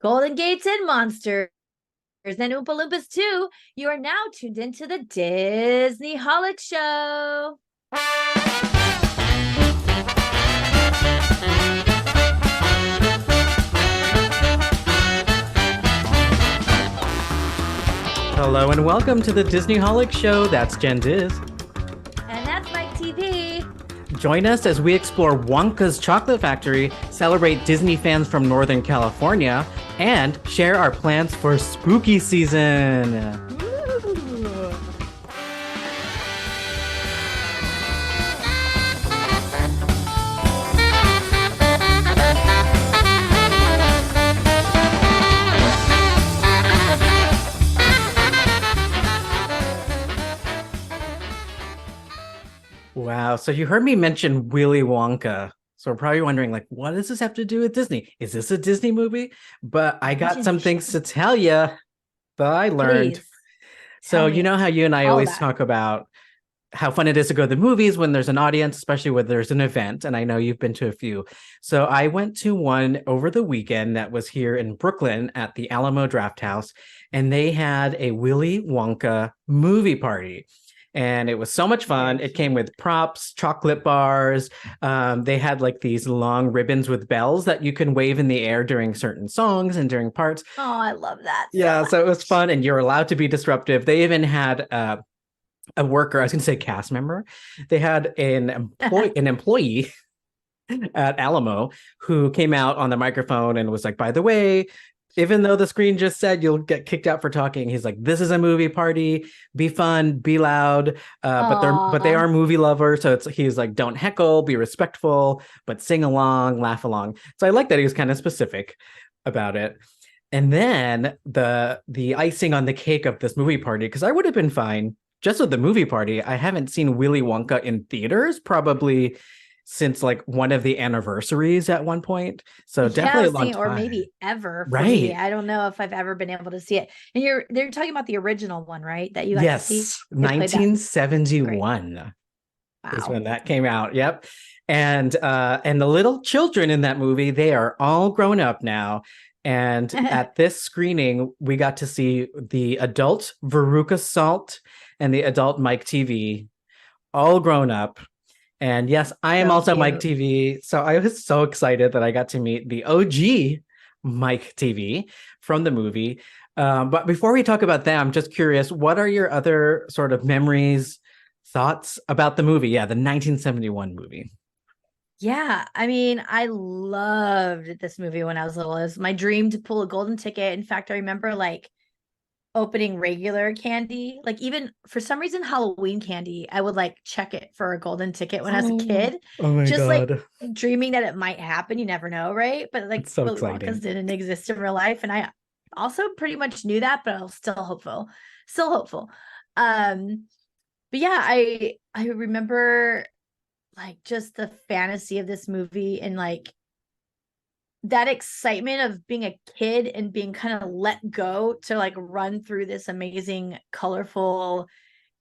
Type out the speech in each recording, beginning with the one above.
Golden Gates and Monsters and Oompa Loompas too. You are now tuned into the Disney Holic Show. Hello and welcome to the Disney Holic Show. That's Jen Diz. And that's Mike TV. Join us as we explore Wonka's Chocolate Factory, celebrate Disney fans from Northern California, and share our plans for spooky season. Ooh. Wow, so you heard me mention Willy Wonka. So we're probably wondering, like, what does this have to do with Disney? Is this a Disney movie? But I got some things to tell you that I learned. Please, So tell you know me how you and I all always that. talk about how fun it is to go to the movies when there's an audience, especially when there's an event. And I know you've been to a few. So I went to one over the weekend that was here in Brooklyn at the Alamo Draft House, and they had a Willy Wonka movie party. And it was so much fun. It came with props, chocolate bars. They had like these long ribbons with bells that you can wave in the air during certain songs and during parts. Oh, I love that. Yeah, So so it was much. fun, and you're allowed to be disruptive. They even had a worker, I was going to say cast member. They had an employee at Alamo who came out on the microphone and was like, by the way, even though the screen just said you'll get kicked out for talking, he's like, this is a movie party, be fun, be loud, but they Aw. are movie lovers, so he's like, don't heckle, be respectful, but sing along, laugh along. So I like that he was kind of specific about it. And then the icing on the cake of this movie party, because I would have been fine just with the movie party. I haven't seen Willy Wonka in theaters probably since like one of the anniversaries at one point. So definitely a long time. Or maybe ever for me. Right. I don't know if I've ever been able to see it. And they're talking about the original one, right? That you got to see. Yes. They played that. 1971 is Wow. when that came out. Yep. And the little children in that movie, they are all grown up now. And at this screening, we got to see the adult Veruca Salt and the adult Mike TV, all grown up. And yes, I am So also cute. Mike TV. So I was so excited that I got to meet the OG Mike TV from the movie. But before we talk about that, I'm just curious, what are your other sort of memories, thoughts about the movie? Yeah, the 1971 movie. Yeah, I mean, I loved this movie when I was little. It was my dream to pull a golden ticket. In fact, I remember like opening regular candy, like even for some reason Halloween candy, I would like check it for a golden ticket when I was a kid, Oh my just like God. dreaming that it might happen. You never know, right? But like It's so Willy exciting. Wonka's didn't exist in real life, and I also pretty much knew that, but I was still hopeful, still hopeful. But yeah, I remember like just the fantasy of this movie and like that excitement of being a kid and being kind of let go to like run through this amazing, colorful,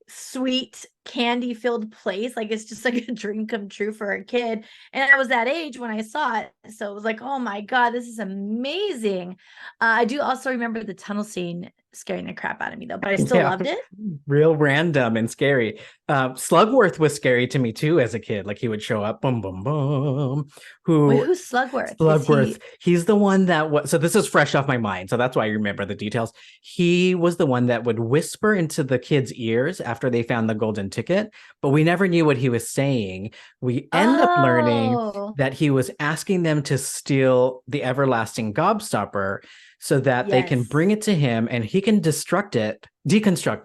sweet, candy filled place. Like it's just like a dream come true for a kid. And I was that age when I saw it. So it was like, oh my God, this is amazing. I do also remember the tunnel scene scaring the crap out of me though, but I still loved it. Real random and scary. Slugworth was scary to me too as a kid. Like he would show up, boom, boom, boom. Wait, who's Slugworth? Slugworth. He's the one that was. So this is fresh off my mind. So that's why I remember the details. He was the one that would whisper into the kids' ears after they found the golden ticket, but we never knew what he was saying. We end up learning that he was asking them to steal the everlasting gobstopper so that they can bring it to him and he can deconstruct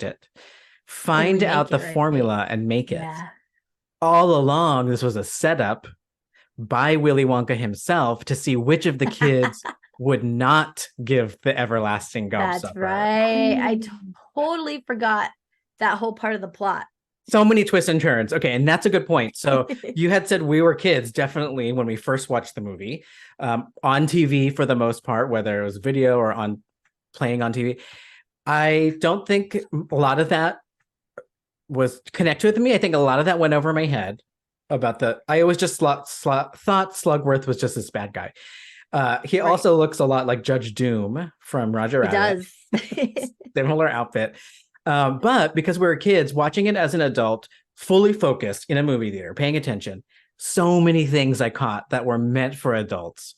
it, find out the formula and make it. All along, this was a setup by Willy Wonka himself to see which of the kids would not give the everlasting gobstopper. That's right. I totally forgot that whole part of the plot. So many twists and turns. Okay, and that's a good point. So you had said we were kids, definitely, when we first watched the movie, on TV for the most part, whether it was video or playing on TV. I don't think a lot of that was connected with me. I think a lot of that went over my head. I always just thought Slugworth was just this bad guy. He Right. also looks a lot like Judge Doom from Roger He Rabbit. does. Similar outfit. But because we were kids, watching it as an adult, fully focused in a movie theater, paying attention, so many things I caught that were meant for adults,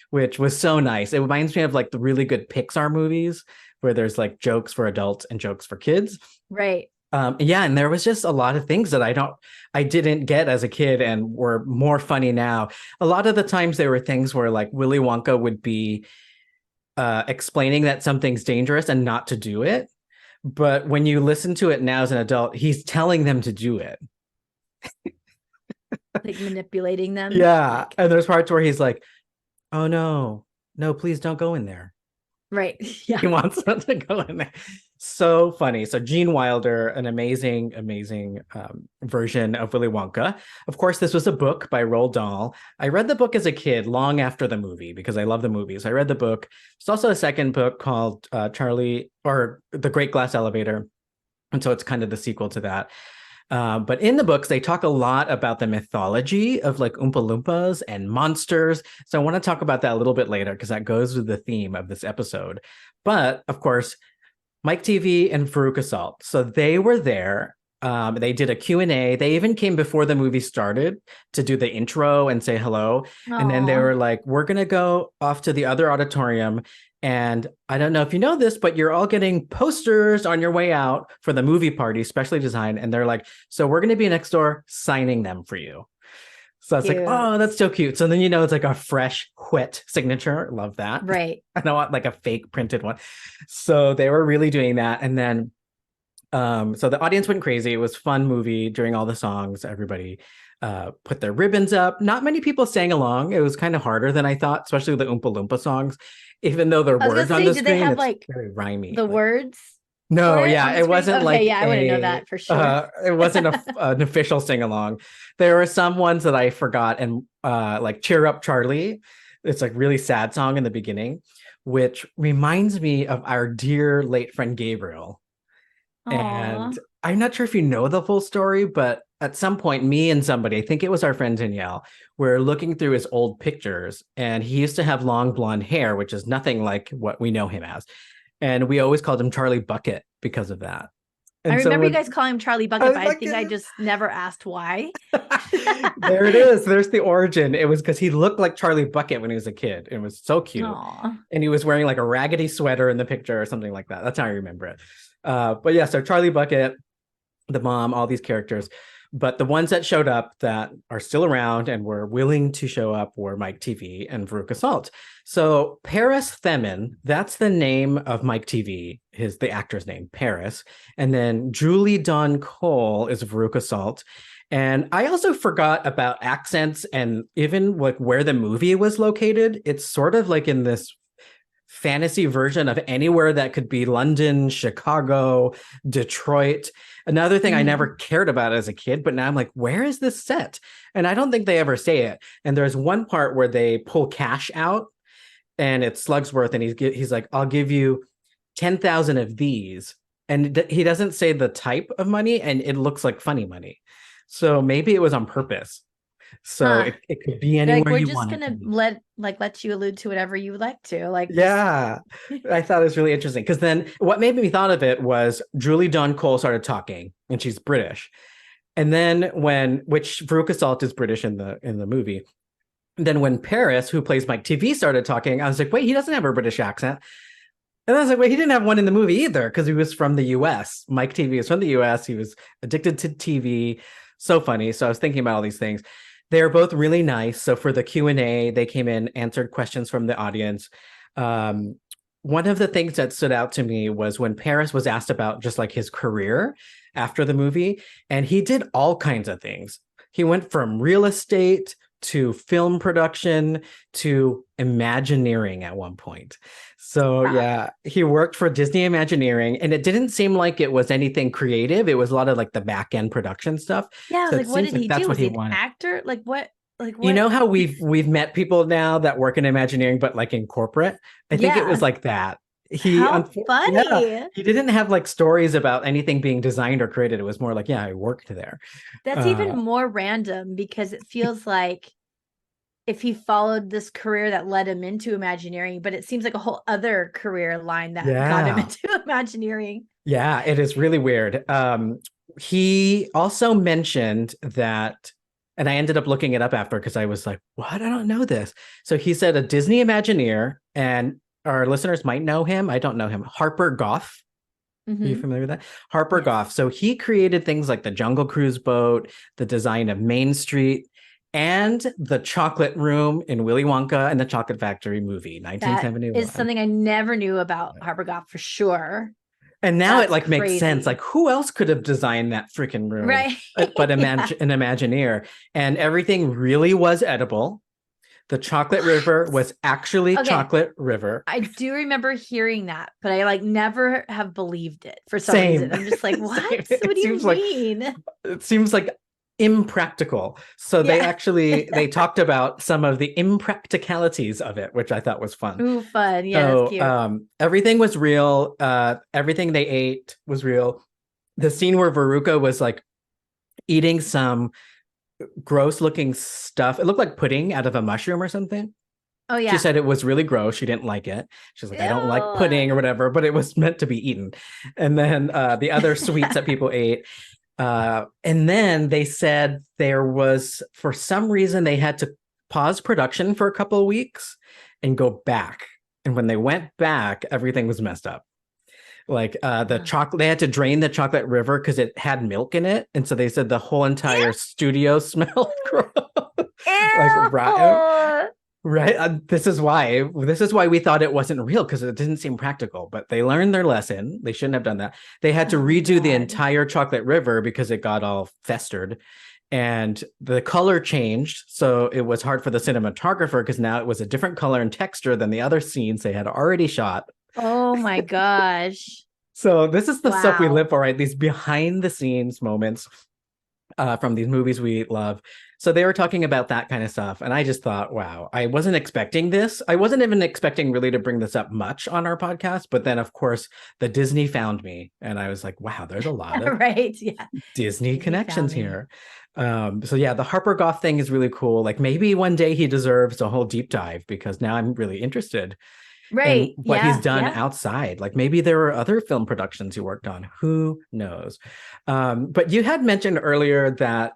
which was so nice. It reminds me of like the really good Pixar movies where there's like jokes for adults and jokes for kids. Right. Yeah, and there was just a lot of things that I didn't get as a kid and were more funny now. A lot of the times there were things where like Willy Wonka would be explaining that something's dangerous and not to do it. But when you listen to it now as an adult, he's telling them to do it. Like manipulating them. Yeah. Like, And there's parts where he's like, oh no, no, please don't go in there. right. Yeah. He wants them to go in there. So funny. So Gene Wilder, an amazing, amazing version of Willy Wonka. Of course, this was a book by Roald Dahl. I read the book as a kid, long after the movie, because I love the movies. I read the book. There's also a second book called Charlie or The Great Glass Elevator. And so it's kind of the sequel to that. But in the books, they talk a lot about the mythology of like Oompa Loompas and monsters. So I want to talk about that a little bit later because that goes with the theme of this episode. But of course, Mike TV and Veruca Salt. So they were there. They did a Q&A. They even came before the movie started to do the intro and say hello. And then they Aw. were like, we're going to go off to the other auditorium. And I don't know if you know this, but you're all getting posters on your way out for the movie party, specially designed. And they're like, so we're going to be next door signing them for you. So it's like, Cute. oh, that's so cute. So then, it's like a fresh, wet signature. Love that. Right. I don't want like a fake printed one. So they were really doing that. And then, so the audience went crazy. It was a fun movie during all the songs. Everybody put their ribbons up. Not many people sang along. It was kind of harder than I thought, especially the Oompa Loompa songs. Even though there I are was words gonna on say, the did they screen, have it's like very rhymey. the words No, for it on yeah, the it screen? wasn't Okay, like yeah, I wouldn't know that for sure. it wasn't an official sing along. There were some ones that I forgot, and like "Cheer Up, Charlie." It's like really sad song in the beginning, which reminds me of our dear late friend Gabriel. Aw. And I'm not sure if you know the full story, but at some point, me and somebody, I think it was our friend Danielle, were looking through his old pictures, and he used to have long blonde hair, which is nothing like what we know him as. And we always called him Charlie Bucket because of that. I And so remember you when guys calling him Charlie Bucket, but I think I just never asked why. there it is. There's the origin. It was because he looked like Charlie Bucket when he was a kid. It was so cute. Aw. And he was wearing like a raggedy sweater in the picture or something like that. That's how I remember it. But yeah, so Charlie Bucket, the mom, all these characters. But the ones that showed up that are still around and were willing to show up were Mike TV and Veruca Salt. So Paris Themin, that's the name of Mike TV, the actor's name, Paris. And then Julie Dawn Cole is Veruca Salt. And I also forgot about accents and even like where the movie was located. It's sort of like in this fantasy version of anywhere that could be London, Chicago, Detroit. Another thing I never cared about as a kid, but now I'm like, where is this set? And I don't think they ever say it. And there's one part where they pull cash out and it's Slugsworth and he's like, I'll give you 10,000 of these. And he doesn't say the type of money and it looks like funny money. So maybe it was on purpose. So it could be anywhere like, we're you just want gonna it to be. let you allude to whatever you would like to. Like, Yeah, I thought it was really interesting because then what made me thought of it was Julie Dawn Cole started talking and she's British. And then which Veruca Salt is British in the movie. Then when Paris, who plays Mike TV, started talking, I was like, wait, he doesn't have a British accent. And I was like, wait, he didn't have one in the movie either because he was from the US. Mike TV is from the US. He was addicted to TV. So funny. So I was thinking about all these things. They're both really nice. So for the Q&A, they came in, answered questions from the audience. One of the things that stood out to me was when Paris was asked about just like his career after the movie, and he did all kinds of things. He went from real estate to film production to Imagineering at one point. So yeah, he worked for Disney Imagineering, and it didn't seem like it was anything creative. It was a lot of like the back end production stuff. yeah, I So was it like, what seems did he that's do? what Was he he an wanted. actor? Like what? Like what? You know how we've met people now that work in Imagineering, but like in corporate. I think it was Yeah. like that. How funny. Yeah, he didn't have like stories about anything being designed or created. It was more like, yeah, I worked there. That's even more random because it feels like if he followed this career that led him into Imagineering, but it seems like a whole other career line that got him Yeah. into Imagineering. Yeah, it is really weird. He also mentioned that, and I ended up looking it up after because I was like, what? I don't know this. So he said a Disney Imagineer, and our listeners might know him. I don't know him. Harper Goff. Are you Mm-hmm. familiar with that? Harper Yes. Goff. So he created things like the Jungle Cruise boat, the design of Main Street, and the chocolate room in Willy Wonka and the Chocolate Factory movie, That is 1971. something I never knew about Harper Goff for sure. And now it That's like makes sense. crazy. Like who else could have designed that freaking room? Right. But Yeah. an Imagineer, and everything really was edible. The chocolate river What? was actually Okay. chocolate river. I do remember hearing that, but I like never have believed it for some Same. reason. I'm just like, what? Same. What do you mean? It seems like impractical. So Yeah. they talked about some of the impracticalities of it, which I thought was fun. Ooh, fun. Yeah, that's So cute. everything was real. Everything they ate was real. The scene where Veruca was like eating some gross looking stuff. It looked like pudding out of a mushroom or something. Oh She yeah. said it was really gross. She didn't like it. She's like, I don't like Ew. pudding or whatever, but it was meant to be eaten. And then the other sweets that people ate. And then they said there was, for some reason, they had to pause production for a couple of weeks and go back. And when they went back, everything was messed up. Like the chocolate, they had to drain the chocolate river because it had milk in it. And so they said the whole entire studio smelled gross. Like, right. Ew. Right. This is why we thought it wasn't real because it didn't seem practical, but they learned their lesson. They shouldn't have done that. They had to Oh my redo the God. entire chocolate river because it got all festered and the color changed. So it was hard for the cinematographer because now it was a different color and texture than the other scenes they had already shot. Oh my gosh. So this is the stuff we Wow. live for, right? These behind the scenes moments from these movies we love. So they were talking about that kind of stuff. And I just thought, wow, I wasn't expecting this. I wasn't even expecting really to bring this up much on our podcast. But then, of course, the Disney found me. And I was like, wow, there's a lot of Right. Yeah. Disney Disney connections found me. here. So yeah, the Harper Goff thing is really cool. Like maybe one day he deserves a whole deep dive because now I'm really interested in Right. what he's Yeah. done Yeah. outside. Like maybe there were other film productions he worked on. Who knows? But you had mentioned earlier that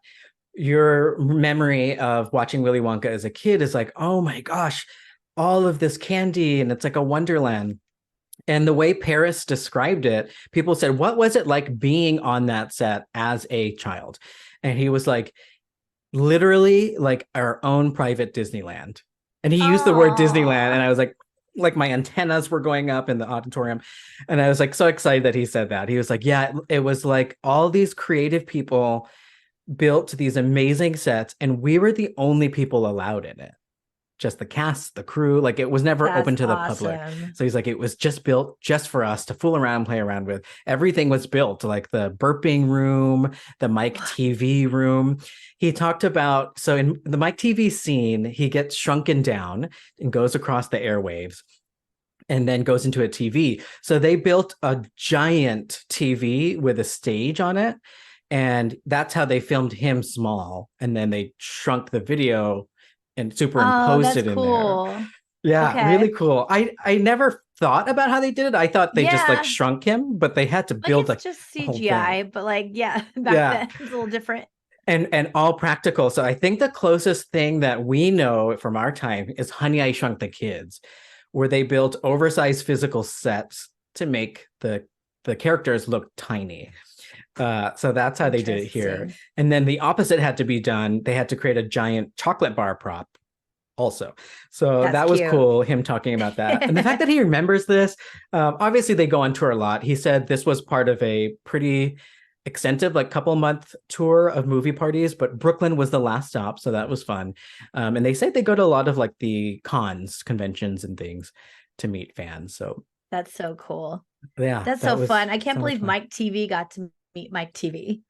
your memory of watching Willy Wonka as a kid is like, oh my gosh, all of this candy and it's like a wonderland. And the way Paris described it, people said, what was it like being on that set as a child? And he was like, literally like our own private Disneyland. And he used the word Disneyland. And Oh, I was like my antennas were going up in the auditorium. And I was like so excited that he said that. He was like, yeah, it was like all these creative people built these amazing sets, and we were the only people allowed in it. Just the cast, the crew, like it was never that's open to the public. awesome. So he's like, it was just built just for us to fool around, play around with. Everything was built, like the burping room, the Mike TV room. He talked about, so in the Mike TV scene, he gets shrunken down and goes across the airwaves and then goes into a TV. So they built a giant TV with a stage on it. And that's how they filmed him small. And then they shrunk the video and Oh, superimposed that's it in there. cool. Yeah, Okay. really cool. I never thought about how they did it. I thought they just like Yeah. shrunk him, but they had to Like build it's like just a whole thing. CGI, but like, yeah, back Yeah. then it's a little different. And all practical. So I think the closest thing that we know from our time is Honey, I Shrunk the Kids, where they built oversized physical sets to make the characters look tiny. So that's how they did it here. Interesting. And then the opposite had to be done. They had to create a giant chocolate bar prop also. So That's that was cute. cool, him talking about that. And the fact that he remembers this, obviously they go on tour a lot. He said this was part of a pretty extensive, like couple month tour of movie parties, but Brooklyn was the last stop. So that was fun. And they say they go to a lot of like the cons, conventions and things to meet fans. So That's so cool. yeah, That's that so was fun. I can't so much believe fun. Mike TV got to meet Mike TV.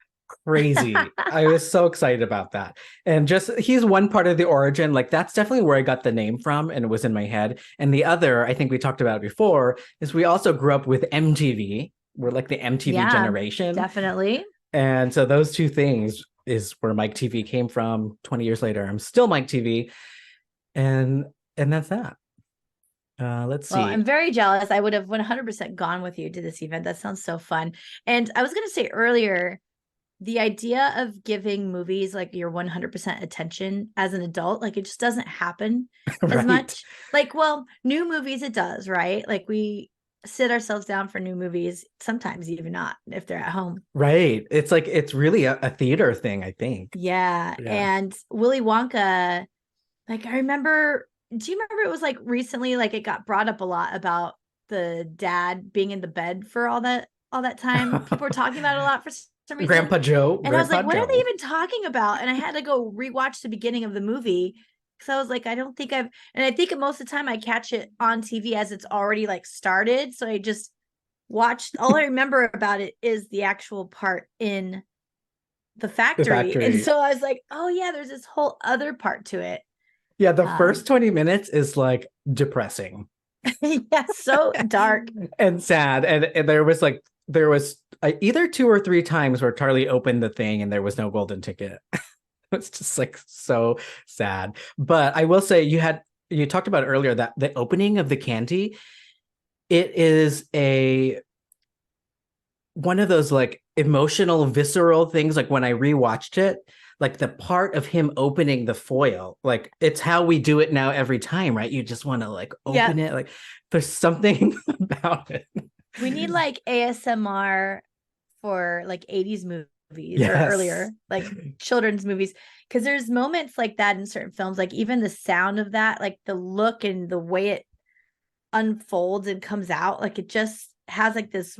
Crazy. I was so excited about that. And just he's one part of the origin. Like that's definitely where I got the name from and it was in my head. And the other, I think we talked about it before, is we also grew up with MTV. We're like the MTV Yeah, generation. definitely. And so those two things is where Mike TV came from 20 years later. I'm still Mike TV. And that's that. Let's Well, see. I'm very jealous. I would have 100% gone with you to this event. That sounds so fun. And I was going to say earlier, the idea of giving movies like your 100% attention as an adult, like it just doesn't happen as Right. much. Like, well, new movies, it does, right? Like we sit ourselves down for new movies, sometimes even not if they're at home. Right. It's like it's really a theater thing, I think. Yeah. Yeah. And Willy Wonka, like I remember, do you remember it was like recently, like it got brought up a lot about the dad being in the bed for all that time. People were talking about it a lot for some reason. And I was Grandpa like, what are they Joe. even talking about? And I had to go rewatch the beginning of the movie. So I was like, I don't think and I think most of the time I catch it on TV as it's already like started. So I just watched, all I remember about it is the actual part in the The factory. And factory. so I was like, oh yeah, there's this whole other part to it. Yeah, the first Um, 20 minutes is like depressing yeah, so dark. and sad. And there was either two or three times where Charlie opened the thing and there was no golden ticket. It's just like so sad. But I will say you talked about earlier that the opening of the candy, it is a one of those like emotional, visceral things. Like when I rewatched it, like the part of him opening the foil, like it's how we do it now every time, right? You just want to like Yeah. open it. Like there's something about it. We need like ASMR for like 80s movies or Yes. earlier, like children's movies. Cause there's moments like that in certain films, like even the sound of that, like the look and the way it unfolds and comes out, like it just has like this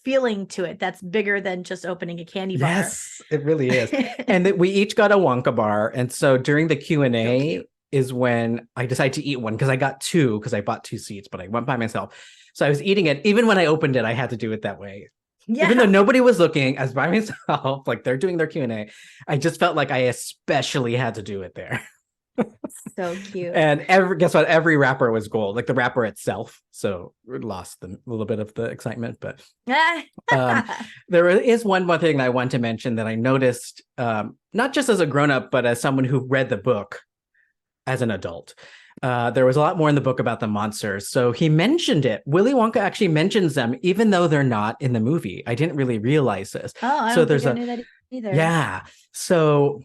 feeling to it that's bigger than just opening a candy bar. Yes, it really is. And that we each got a Wonka bar. And so during the So Q&A cute. is when I decided to eat one because I got two because I bought two seats, but I went by myself. So I was eating it. Even when I opened it, I had to do it that way. Even though Yeah. nobody was looking, I was by myself, like they're doing their Q&A. I just felt like I especially had to do it there. So cute. And guess what? Every wrapper was gold, like the wrapper itself. So it lost a little bit of the excitement, but um, there is one more thing that I want to mention that I noticed, not just as a grown up, but as someone who read the book as an adult. There was a lot more in the book about the monsters. So he mentioned it. Willy Wonka actually mentions them, even though they're not in the movie. I didn't really realize this. Oh, I So don't think there's I a, knew that either. yeah. So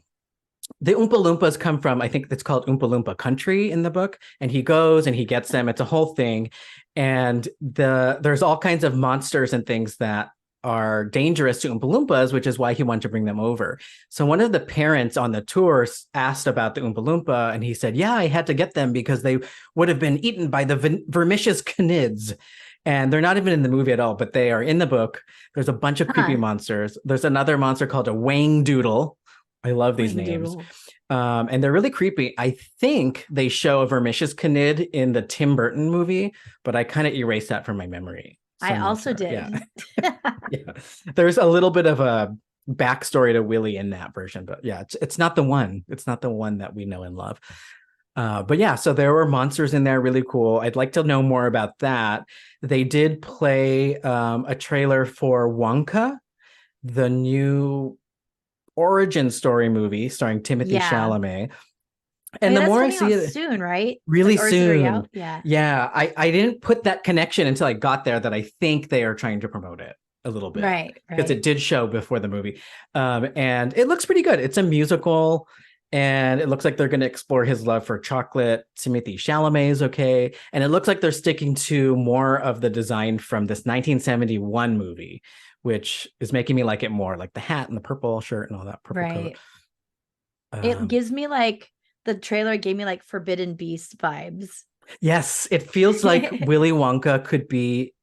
the Oompa Loompas come from, I think it's called Oompa Loompa country in the book. And he goes and he gets them. It's a whole thing. And there's all kinds of monsters and things that are dangerous to Oompa Loompas, which is why he wanted to bring them over. So one of the parents on the tour asked about the Oompa Loompa, and he said, yeah, I had to get them because they would have been eaten by the vermicious canids. And they're not even in the movie at all, but they are in the book. There's a bunch of creepy Huh. monsters. There's another monster called a Whangdoodle. I love these names. Whangdoodle. And they're really creepy. I think they show a vermicious canid in the Tim Burton movie, but I kind of erased that from my memory. So I I'm not also sure. Yeah. did. Yeah. There's a little bit of a backstory to Willy in that version, but yeah, it's not the one. It's not the one that we know and love. But yeah, so there were monsters in there, really cool. I'd like to know more about that. They did play a trailer for Wonka, the new origin story movie starring Timothy Yeah. Chalamet. I And mean, the that's more I coming see out it, soon, right? really Like, or is it already soon. out? Yeah. Yeah, I didn't put that connection until I got there that I think they are trying to promote it a little bit Right, because right. it did show before the movie. And it looks pretty good. It's a musical and it looks like they're going to explore his love for chocolate. Timothy Chalamet is okay. And it looks like they're sticking to more of the design from this 1971 movie, which is making me like it more, like the hat and the purple shirt and all that purple coat. Right. It Um, gives me like the trailer gave me like Forbidden Beast vibes. yes, it feels like Willy Wonka could be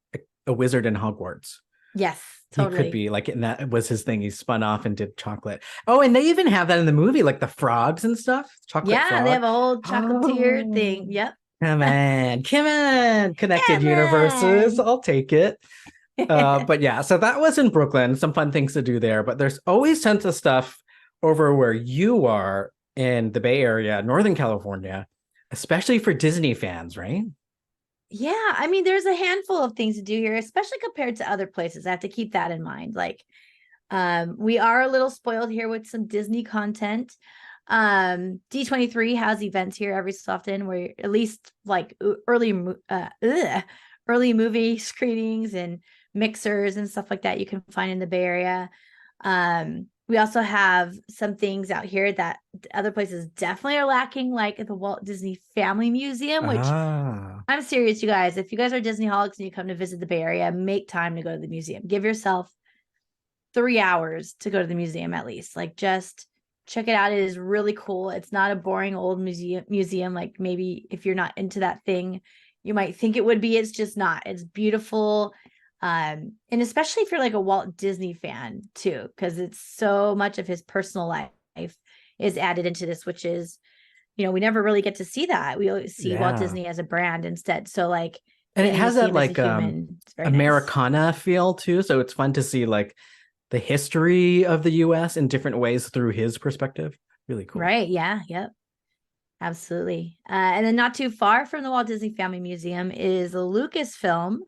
a wizard in Hogwarts. Yes, He could totally. be like, and that was his thing. He spun off and did chocolate. Oh, and they even have that in the movie, like the frogs and stuff. Chocolate Yeah, they have frog. a whole chocolatier Oh, thing. Yep. come on, connected universes. Kevin. I'll take it. But yeah, so that was in Brooklyn. Some fun things to do there. But there's always tons of stuff over where you are in the Bay Area, Northern California, especially for Disney fans, right? Yeah, I mean, there's a handful of things to do here, especially compared to other places. I have to keep that in mind. Like, we are a little spoiled here with some Disney content. D23 has events here every so often where at least like early movie screenings and mixers and stuff like that you can find in the Bay Area. We also have some things out here that other places definitely are lacking, like at the Walt Disney Family Museum, which I'm serious, you guys. If you guys are Disneyholics and you come to visit the Bay Area, make time to go to the museum. Give yourself 3 hours to go to the museum at least. Like, just check it out. It is really cool. It's not a boring old museum. Like, maybe if you're not into that thing, you might think it would be. It's just not. It's beautiful. And especially if you're like a Walt Disney fan too, because it's so much of his personal life is added into this, which is, we never really get to see that. We always see Walt Disney as a brand instead. So like, and it has that like Americana nice. feel too. So it's fun to see like the history of the US in different ways through his perspective. Really cool. Right. Yeah. Yep. Absolutely. And then not too far from the Walt Disney Family Museum is a Lucasfilm.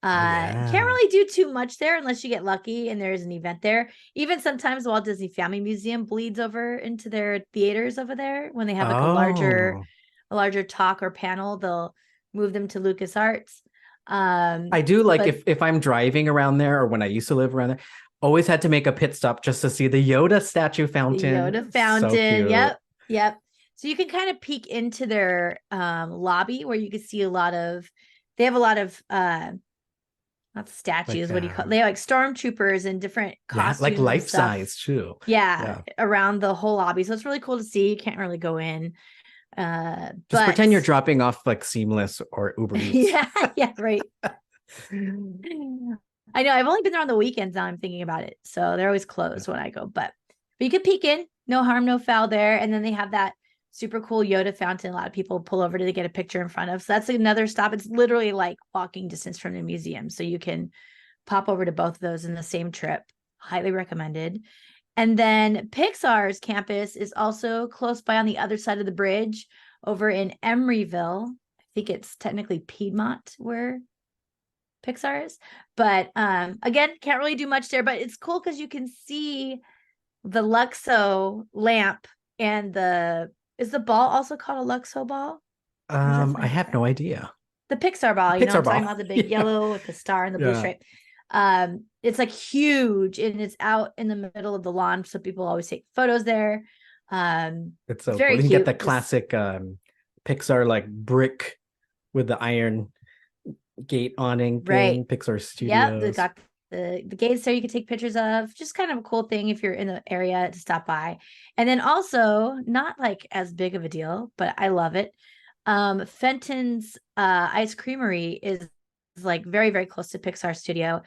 Can't really do too much there unless you get lucky and there's an event there. Even sometimes the Walt Disney Family Museum bleeds over into their theaters over there when they have like a larger talk or panel. They'll move them to LucasArts. I do like if I'm driving around there, or when I used to live around there, always had to make a pit stop just to see the Yoda statue fountain. The Yoda fountain. So yep. So you can kind of peek into their lobby where you can see they have a lot of not statues. Like, what do you call it? They have like stormtroopers and different costumes, like life size too. Yeah, around the whole lobby. So it's really cool to see. You can't really go in. Just pretend you're dropping off like Seamless or Uber Eats. yeah, right. I know. I've only been there on the weekends now. I'm thinking about it, so they're always closed when I go. But you can peek in. No harm, no foul there. And then they have that super cool Yoda fountain. A lot of people pull over to get a picture in front of. So that's another stop. It's literally like walking distance from the museum. So you can pop over to both of those in the same trip. Highly recommended. And then Pixar's campus is also close by on the other side of the bridge over in Emeryville. I think it's technically Piedmont where Pixar is. But again, can't really do much there, but it's cool because you can see the Luxo lamp and is the ball also called a Luxo ball? I have no idea. The Pixar ball, I'm talking about the big yellow with the star and the blue stripe. It's like huge and it's out in the middle of the lawn. So people always take photos there. It's so very cool. You can get the classic Pixar like brick with the iron gate awning thing. Right. Pixar Studios. Yep, they got the gates there you can take pictures of. Just kind of a cool thing if you're in the area to stop by. And then also, not like as big of a deal, but I love it. Fenton's Ice Creamery is like very, very close to Pixar Studio.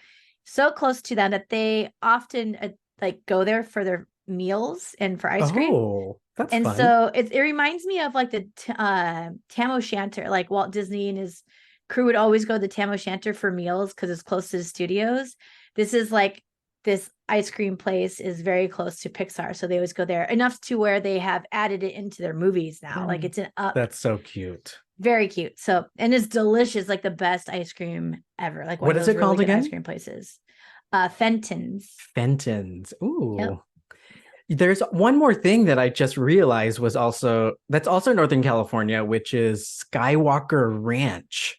So close to them that they often like go there for their meals and for ice cream. Oh, that's and fun. So it reminds me of like the Tam O'Shanter, like Walt Disney and his crew would always go to the Tam O'Shanter for meals because it's close to the studios. This is like this ice cream place is very close to Pixar, so they always go there enough to where they have added it into their movies now. Like it's an up. That's so cute. Very cute. So, and it's delicious, like the best ice cream ever. Like what is it called again? Ice cream places. Fenton's. Ooh. Yep. There's one more thing that I just realized that's also Northern California, which is Skywalker Ranch,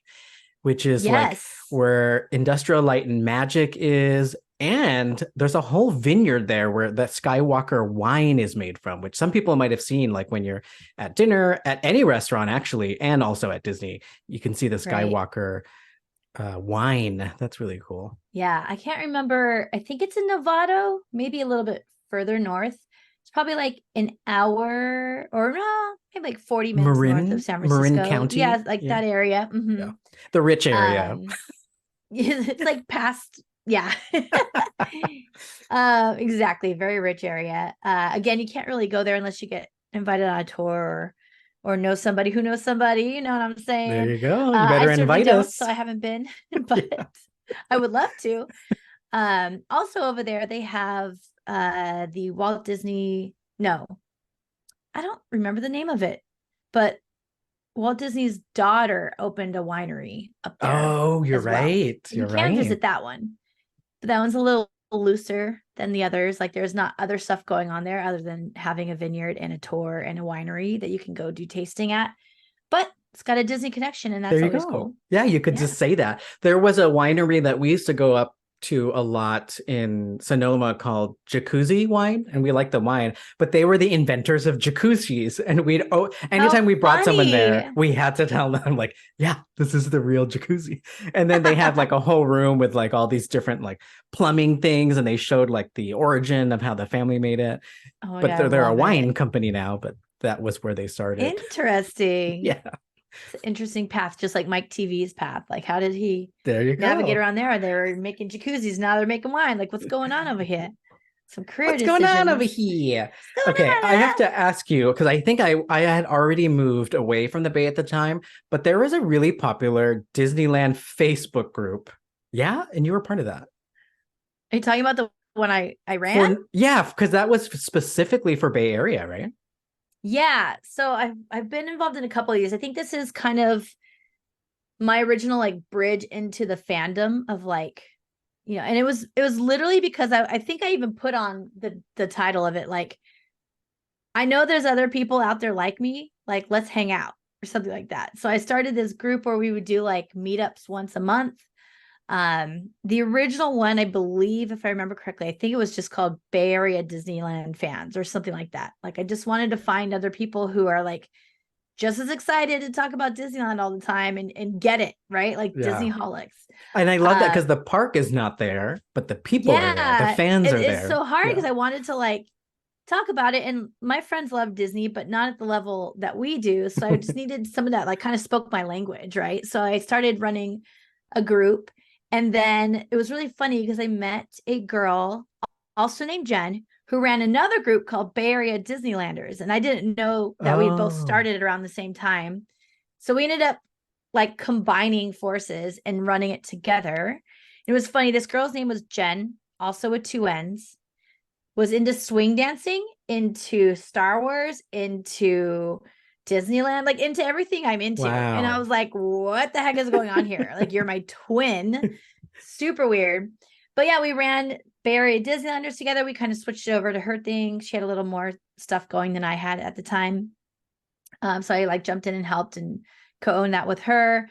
which is like where Industrial Light and Magic is. And there's a whole vineyard there where that Skywalker wine is made from, which some people might have seen, like when you're at dinner at any restaurant, actually, and also at Disney, you can see the Skywalker wine. That's really cool. Yeah, I can't remember. I think it's in Novato, maybe a little bit further north. It's probably like an hour or no, maybe like 40 minutes north of San Francisco. Marin County. Yeah, like that area. Mm-hmm. Yeah. The rich area. It's like past. Yeah. Exactly. Very rich area. Again, you can't really go there unless you get invited on a tour or know somebody who knows somebody. You know what I'm saying? There you go. You better invite us. So I haven't been, but I would love to. Also over there, they have the Walt Disney. No, I don't remember the name of it, but Walt Disney's daughter opened a winery up there. Oh, you're right. You can visit that one. But that one's a little looser than the others. Like there's not other stuff going on there other than having a vineyard and a tour and a winery that you can go do tasting at. But it's got a Disney connection, and that's There you always go. cool. Yeah, you could just say that. There was a winery that we used to go up to a lot in Sonoma called Jacuzzi Wine, and we liked the wine, but they were the inventors of jacuzzis. And anytime we brought someone there, we had to tell them, like, yeah, this is the real jacuzzi. And then they had like a whole room with like all these different like plumbing things, and they showed like the origin of how the family made it. Oh, But yeah, they're a wine company now, but that was where they started. Interesting. Yeah. It's an interesting path, just like Mike TV's path. Like, how did he go. navigate around there? They were making jacuzzis. Now they're making wine. Like, what's going on over here? Some career What's decisions. going on over here? Okay, I have to ask you, because I think I had already moved away from the Bay at the time, but there was a really popular Disneyland Facebook group. Yeah, and you were part of that. Are you talking about the one I ran? Yeah, because that was specifically for Bay Area, right? Yeah. So I've been involved in a couple of these. I think this is kind of my original like bridge into the fandom of like, you know, and it was literally because I think I even put on the title of it, like, I know there's other people out there like me, like, let's hang out or something like that. So I started this group where we would do like meetups once a month. The original one, I believe, if I remember correctly, I think it was just called Bay Area Disneyland Fans or something like that. Like, I just wanted to find other people who are like just as excited to talk about Disneyland all the time and get it, right? Like Disney holics. And I love that because the park is not there, but the people are there. The fans are there. It's so hard because I wanted to like talk about it, and my friends love Disney, but not at the level that we do. So I just needed someone that like kind of spoke my language, right? So I started running a group. And then it was really funny because I met a girl also named Jen who ran another group called Bay Area Disneylanders. And I didn't know that we both started around the same time. So we ended up like combining forces and running it together. It was funny. This girl's name was Jen, also with 2 N's, was into swing dancing, into Star Wars, into Disneyland, like into everything I'm into. Wow. And I was like, what the heck is going on here? Like, you're my twin. Super weird. But yeah, we ran Bay Area Disneylanders together. We kind of switched it over to her thing. She had a little more stuff going than I had at the time. So I like jumped in and helped and co-owned that with her.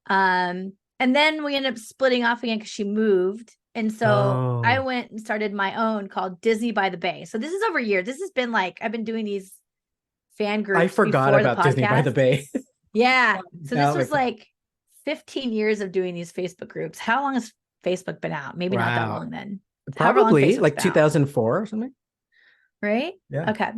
And then we ended up splitting off again because she moved. And so I went and started my own called Disney by the Bay. So this is over a year. This has been like, I've been doing theen groups. I forgot about Disney by the Bay. Yeah. So this was like 15 years of doing these Facebook groups. How long has Facebook been out? Maybe not that long then. Probably like 2004 or something. Right? Yeah. Okay.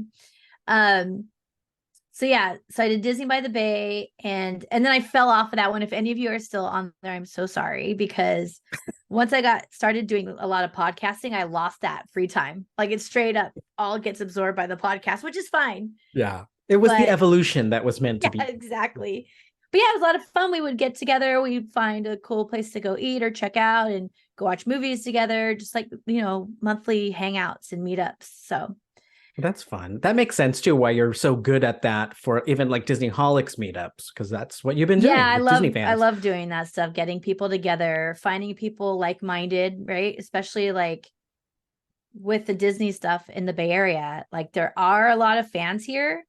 So yeah, so I did Disney by the Bay, and then I fell off of that one. If any of you are still on there, I'm so sorry, because once I got started doing a lot of podcasting, I lost that free time. Like, it straight up all gets absorbed by the podcast, which is fine. Yeah. It was the evolution that was meant to be. Exactly. But yeah, it was a lot of fun. We would get together. We'd find a cool place to go eat or check out and go watch movies together, just like, you know, monthly hangouts and meetups. So that's fun. That makes sense too, why you're so good at that for even like Disney Holics meetups, because that's what you've been doing. Yeah, I love doing that stuff, getting people together, finding people like-minded, right? Especially like with the Disney stuff in the Bay Area. Like, there are a lot of fans here,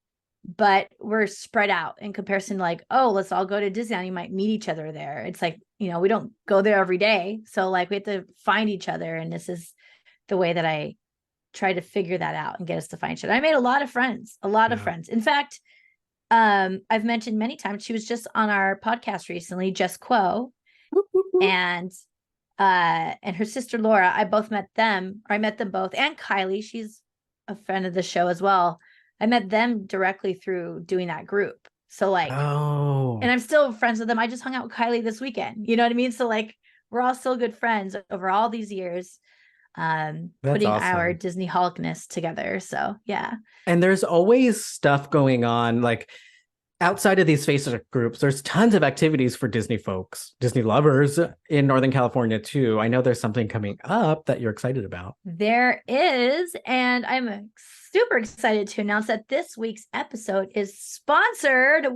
but we're spread out in comparison to like, oh, let's all go to Disneyland. You might meet each other there. It's like, you know, we don't go there every day. So like, we have to find each other. And this is the way that I try to figure that out and get us to find each other. I made a lot of friends, of friends. In fact, I've mentioned many times, she was just on our podcast recently, Jess Quo, and her sister Laura. I met them both, and Kylie, she's a friend of the show as well. I met them directly through doing that group. So like, and I'm still friends with them. I just hung out with Kylie this weekend. You know what I mean? So like, we're all still good friends over all these years, putting our Disney Holicness together. So yeah. And there's always stuff going on, like outside of these Facebook groups, there's tons of activities for Disney folks, Disney lovers in Northern California too. I know there's something coming up that you're excited about. There is, and I'm super excited to announce that this week's episode is sponsored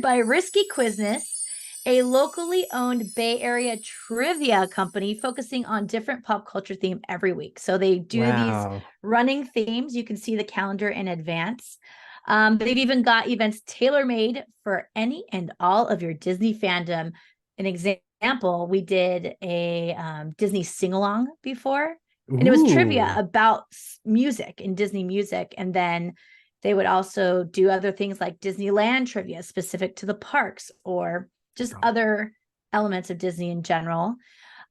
by Risky Quizness. a locally owned Bay Area trivia company focusing on different pop culture theme every week. So they do these Wow. running themes. You can see the calendar in advance. They've even got events tailor-made for any and all of your Disney fandom. An example, we did a Disney sing-along before, and it was trivia Ooh. about music and Disney music. And then they would also do other things like Disneyland trivia specific to the parks, or just other elements of Disney in general.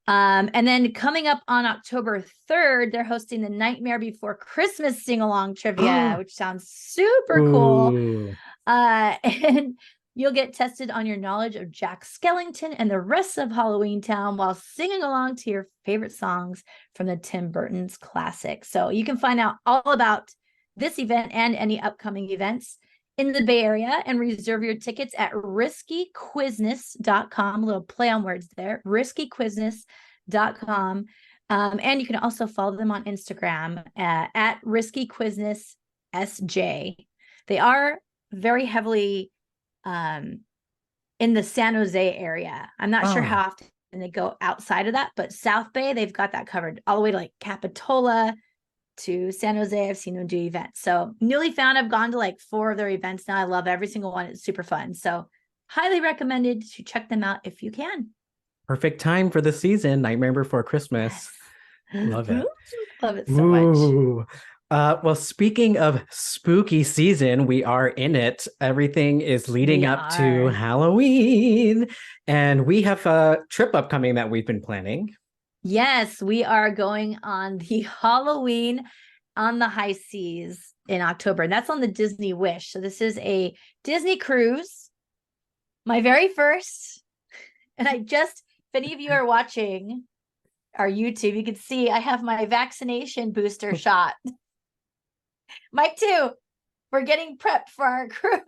And then coming up on October 3rd, they're hosting the Nightmare Before Christmas sing-along trivia, which sounds super cool. Ooh. And you'll get tested on your knowledge of Jack Skellington and the rest of Halloween Town while singing along to your favorite songs from the Tim Burton's classic. So you can find out all about this event and any upcoming events in the Bay Area and reserve your tickets at riskyquizness.com. A little play on words there, riskyquizness.com. And you can also follow them on Instagram at riskyquiznessSJ. They are very heavily in the San Jose area. I'm not sure how often they go outside of that, but South Bay, they've got that covered all the way to like Capitola to San Jose. I've seen them do events. So Newly Found, I've gone to like 4 of their events now. I love every single one. It's super fun. So highly recommended to check them out if you can. Perfect time for the season. Nightmare Before Christmas. Yes. Love it. Love it so much. Well, speaking of spooky season, we are in it. Everything is leading up to Halloween, and we have a trip upcoming that we've been planning. Yes, we are going on the Halloween on the High Seas in October, and that's on the Disney Wish. So this is a Disney cruise, my very first. And if any of you are watching our YouTube, you can see I have my vaccination booster shot. Mike too. We're getting prepped for our cruise.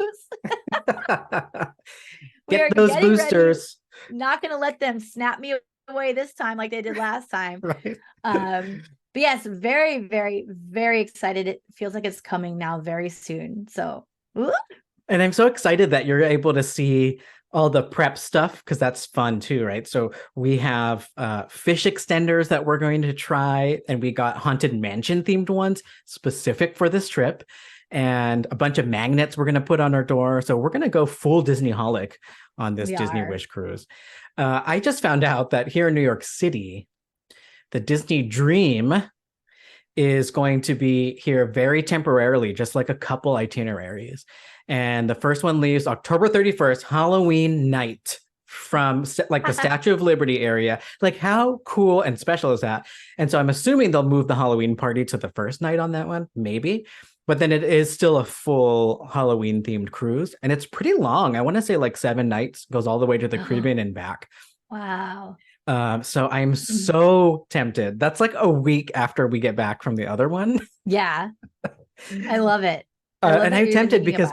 Get those boosters. Ready. Not going to let them snap me away this time like they did last time. Right. But yes, very, very, very excited. It feels like it's coming now very soon. So, and I'm so excited that you're able to see all the prep stuff, because that's fun too, right? So we have fish extenders that we're going to try, and we got Haunted Mansion themed ones specific for this trip, and a bunch of magnets we're going to put on our door. So we're going to go full Disney-holic on this Disney Wish cruise. I just found out that here in New York City, the Disney Dream is going to be here very temporarily, just like a couple itineraries. And the first one leaves October 31st, Halloween night, from like the Statue of Liberty area. Like, how cool and special is that? And so I'm assuming they'll move the Halloween party to the first night on that one, maybe. But then it is still a full Halloween themed cruise. And it's pretty long. I want to say like 7 nights, goes all the way to the Caribbean and back. Wow. So I'm so tempted. That's like a week after we get back from the other one. Yeah. I love it. And I'm tempted because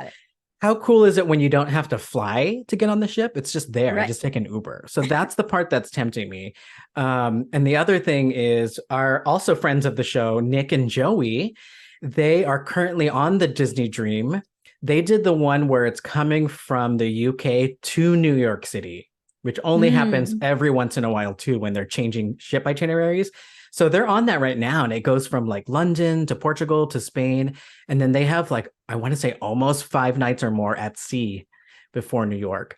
how cool is it when you don't have to fly to get on the ship? It's just there. Right. You just take an Uber. So that's the part that's tempting me. And the other thing is, our also friends of the show, Nick and Joey, they are currently on the Disney Dream. They did the one where it's coming from the UK to New York City, which only happens every once in a while too, when they're changing ship itineraries. So they're on that right now, and it goes from like London to Portugal to Spain. And then they have like, I want to say almost 5 nights or more at sea before New York.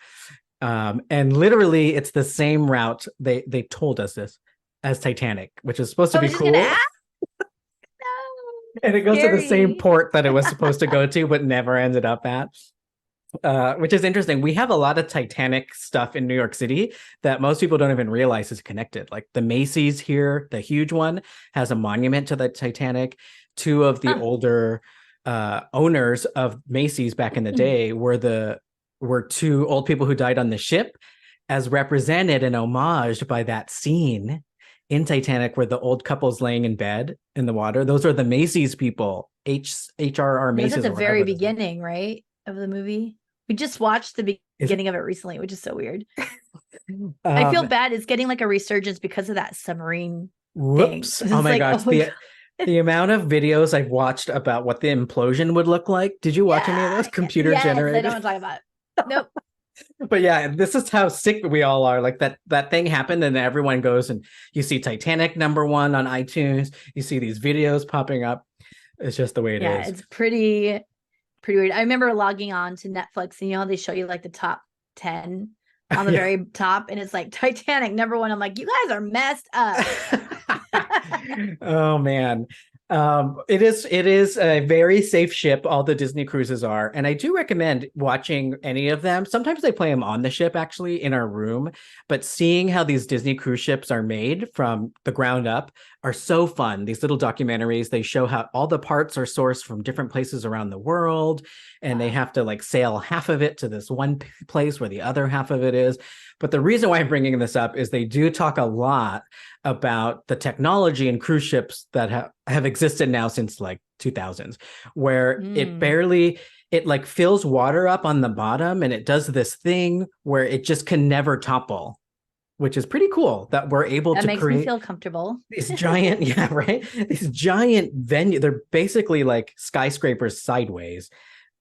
And literally it's the same route. They told us this as Titanic, which is supposed to be cool. And it goes to the same port that it was supposed to go to, but never ended up at. Which is interesting. We have a lot of Titanic stuff in New York City that most people don't even realize is connected. Like the Macy's here, the huge one, has a monument to the Titanic. 2 of the older owners of Macy's back in the day were 2 old people who died on the ship, as represented and homaged by that scene in Titanic where the old couple's laying in bed in the water. Those are the Macy's people, HRR Macy's. That's at the very beginning, right, of the movie. We just watched the beginning of it recently, which is so weird. I feel bad. It's getting like a resurgence because of that submarine thing. Oh my gosh. The amount of videos I've watched about what the implosion would look like. Did you watch any of those computer generated? I don't want to talk about it. Nope. But yeah, this is how sick we all are. Like that thing happened, and everyone goes and you see Titanic #1 on iTunes. You see these videos popping up. It's just the way it Yeah, is. it's pretty weird. I remember logging on to Netflix, and they show you like the top 10 on the Yeah. very top, and it's like Titanic #1. I'm like, you guys are messed up. Oh man. It is a very safe ship. All the Disney cruises are, and I do recommend watching any of them. Sometimes they play them on the ship, actually, in our room. But seeing how these Disney cruise ships are made from the ground up are so fun. These little documentaries, they show how all the parts are sourced from different places around the world, and they have to like sail half of it to this one place where the other half of it is. But the reason why I'm bringing this up is they do talk a lot about the technology in cruise ships that have existed now since like 2000s, where it like fills water up on the bottom, and it does this thing where it just can never topple, which is pretty cool that we're able That to makes me create feel comfortable. these giant, yeah, right? These giant venue. They're basically like skyscrapers sideways.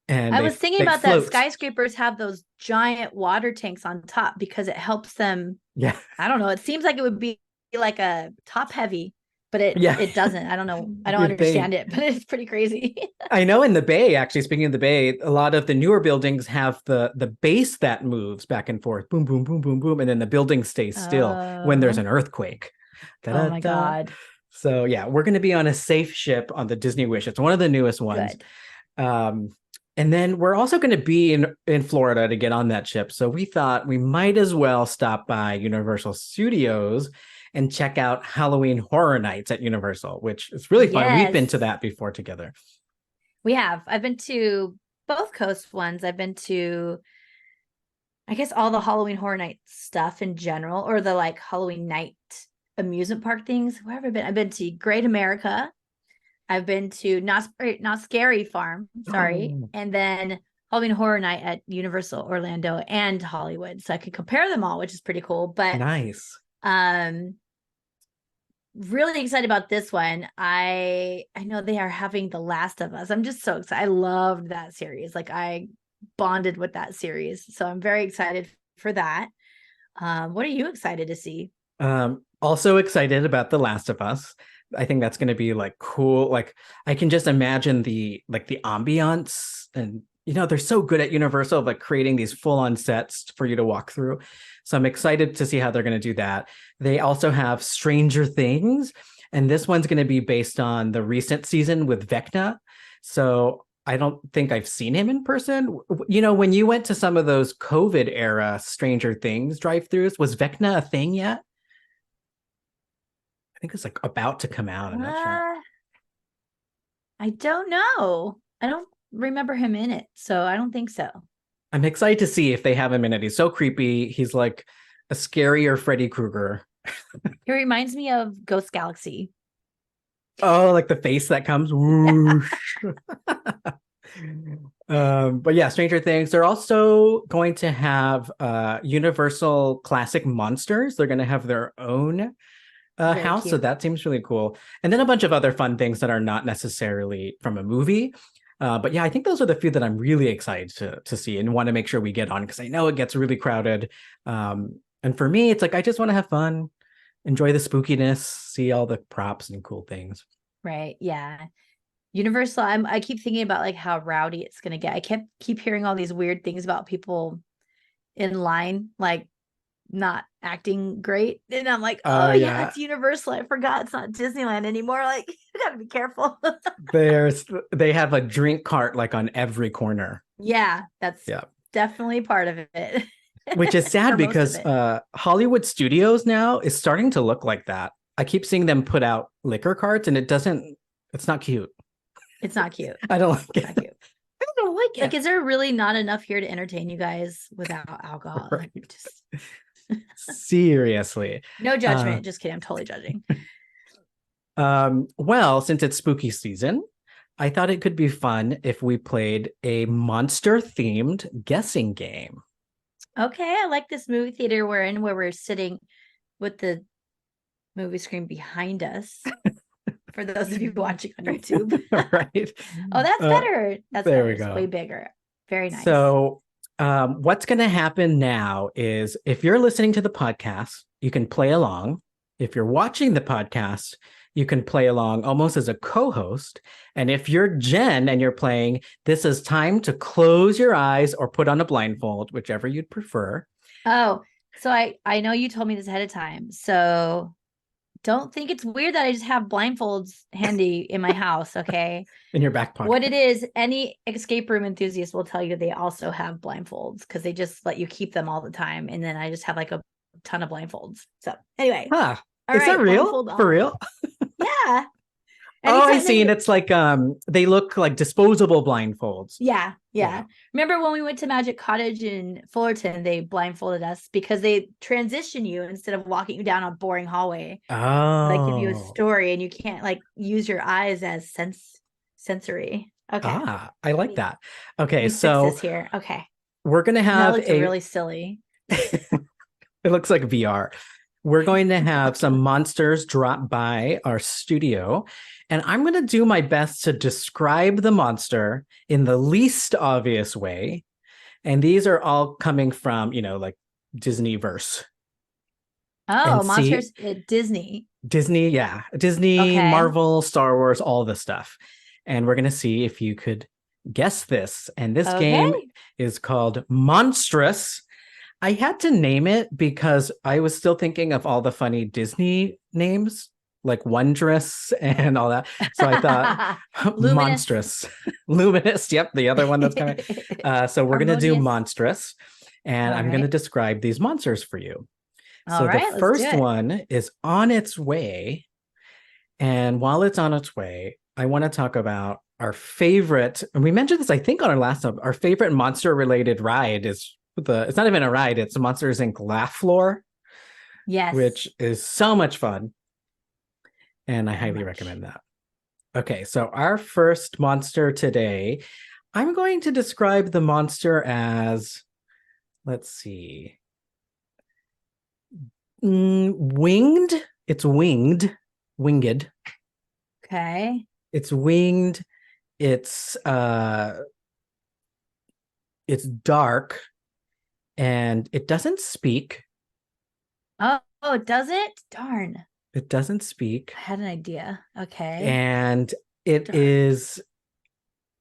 And I was thinking they about that. float. Skyscrapers have those giant water tanks on top because it helps them. Yeah. I don't know. It seems like it would be like a top heavy, but Yeah. it doesn't. I don't know. I don't You'd understand think. it, but it's pretty crazy. I know in the Bay, actually, speaking of the Bay, a lot of the newer buildings have the base that moves back and forth, boom, boom, boom, boom, boom, and then the building stays still when there's an earthquake. Oh my Da-da-da. God. So yeah, we're going to be on a safe ship on the Disney Wish. It's one of the newest ones. Good. Um, and then we're also going to be in Florida to get on that ship. So we thought we might as well stop by Universal Studios and check out Halloween Horror Nights at Universal, which is really fun. We've been to Yes, that before together. we have. I've been to both coast ones. I've been to, I guess, all the Halloween Horror Night stuff in general, or the like Halloween night amusement park things. Where have I been? I've been to Great America. I've been to Not Scary Farm, sorry, Oh, and then Halloween Horror Night at Universal Orlando and Hollywood. So I could compare them all, which is pretty cool. But nice. um really excited about this one. I know they are having The Last of Us. I'm just so excited. I loved that series. Like I bonded with that series. So I'm very excited for that. What are you excited to see? Also excited about The Last of Us. I think that's going to be like cool. Like I can just imagine the ambiance, and they're so good at Universal of like creating these full on sets for you to walk through. So I'm excited to see how they're going to do that. They also have Stranger Things, and this one's going to be based on the recent season with Vecna. So I don't think I've seen him in person. When you went to some of those COVID era Stranger Things drive-throughs, was Vecna a thing yet? I think it's like about to come out. I'm not sure. I don't know. I don't remember him in it, so I don't think so. I'm excited to see if they have him in it. He's so creepy. He's like a scarier Freddy Krueger. He reminds me of Ghost Galaxy. Oh, like the face that comes. Whoosh. But yeah, Stranger Things. They're also going to have Universal Classic Monsters. They're going to have their own Very house. So cute. that seems really cool. And then a bunch of other fun things that are not necessarily from a movie. But yeah, I think those are the few that I'm really excited to see and want to make sure we get on, because I know it gets really crowded. And for me, it's like I just want to have fun, enjoy the spookiness, see all the props and cool things. Right. Yeah. Universal, I keep thinking about like how rowdy it's gonna get. I keep hearing all these weird things about people in line, like not acting great. And I'm like, oh yeah, Yeah, it's Universal. I forgot it's not Disneyland anymore. Like, you gotta be careful. they have a drink cart like on every corner. Yeah, that's Yeah. definitely part of it. Which is sad Or most of because it. Hollywood Studios now is starting to look like that. I keep seeing them put out liquor carts, and it's not cute. It's not cute. I don't like Not it. cute. I don't like Like, it. is there really not enough here to entertain you guys without alcohol? Right. Like, just Seriously. no Uh, judgment. Just kidding. I'm totally judging. well, since it's spooky season, I thought it could be fun if we played a monster themed guessing game. Okay, I like this movie theater we're in where we're sitting with the movie screen behind us. For those of you watching on YouTube. Right. Oh, that's better. That's There better. we It's way go. bigger. Very nice. So What's going to happen now is if you're listening to the podcast, you can play along. If you're watching the podcast, you can play along almost as a co-host. And if you're Jen and you're playing, this is time to close your eyes or put on a blindfold, whichever you'd prefer. Oh, so I know you told me this ahead of time. So don't think it's weird that I just have blindfolds handy in my house, okay? In your back pocket. What it is, any escape room enthusiast will tell you they also have blindfolds because they just let you keep them all the time. And then I just have like a ton of blindfolds. So anyway. Huh. All Is right, that real? blindfold For on. real? Yeah. Oh, I Anytime see. And they- it's like they look like disposable blindfolds. Yeah, yeah. Yeah. Remember when we went to Magic Cottage in Fullerton, they blindfolded us because they transition you instead of walking you down a boring hallway. They give you a Oh. story and you can't like use your eyes as sensory. Okay. I like that. Okay, Let me fix so this here. Okay. we're gonna That have looks really silly. It looks like VR. We're going to have some monsters drop by our studio, and I'm going to do my best to describe the monster in the least obvious way. And these are all coming from, like Disneyverse. Oh, And monsters at Disney. Disney, yeah. Disney, Okay. Marvel, Star Wars, all the stuff. And we're going to see if you could guess this. And this game is called Monstrous. I had to name it because I was still thinking of all the funny Disney names, like Wondrous and all that. So I thought Monstrous. Luminous. Yep, the other one that's coming. So we're going to do Monstrous. And I'm going to describe these monsters for you. So the first one is on its way. And while it's on its way, I want to talk about our favorite, and we mentioned this, I think, on our last episode, our favorite monster-related ride is it's not even a ride, it's Monsters Inc. Laugh Floor. Yes. Which is so much fun. And I highly recommend that. Okay, so our first monster today, I'm going to describe the monster as, let's see, winged. It's winged. Okay. It's winged. It's dark. And it doesn't speak. Oh, it doesn't? Darn. It doesn't speak. I had an idea. Okay. And it is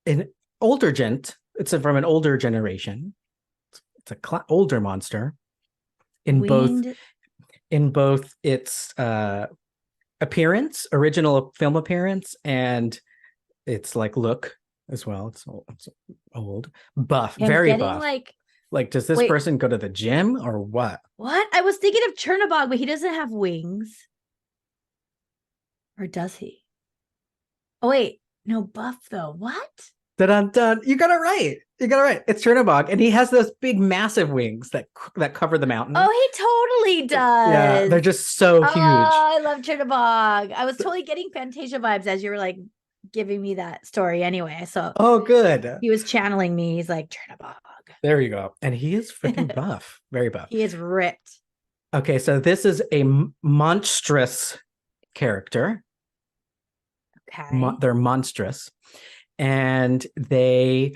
an older It's from an older generation. It's a older monster in both its appearance, original film appearance, and its like look as well. It's old, buff, very buff. Like, does this person go to the gym or what? What? I was thinking of Chernobog, but he doesn't have wings. Or does he? Oh, wait. No, buff, though. What? Dun-dun-dun. You got it right. It's Chernobog. And he has those big, massive wings that cover the mountain. Oh, he totally does. Yeah, they're just so huge. Oh, I love Chernobog. I was totally getting Fantasia vibes as you were like giving me that story anyway. So, oh, good. He was channeling me. He's like, Chernobog. There you go. And he is freaking buff. Very buff. He is ripped. Okay, so this is a monstrous character. Okay. They're monstrous. And they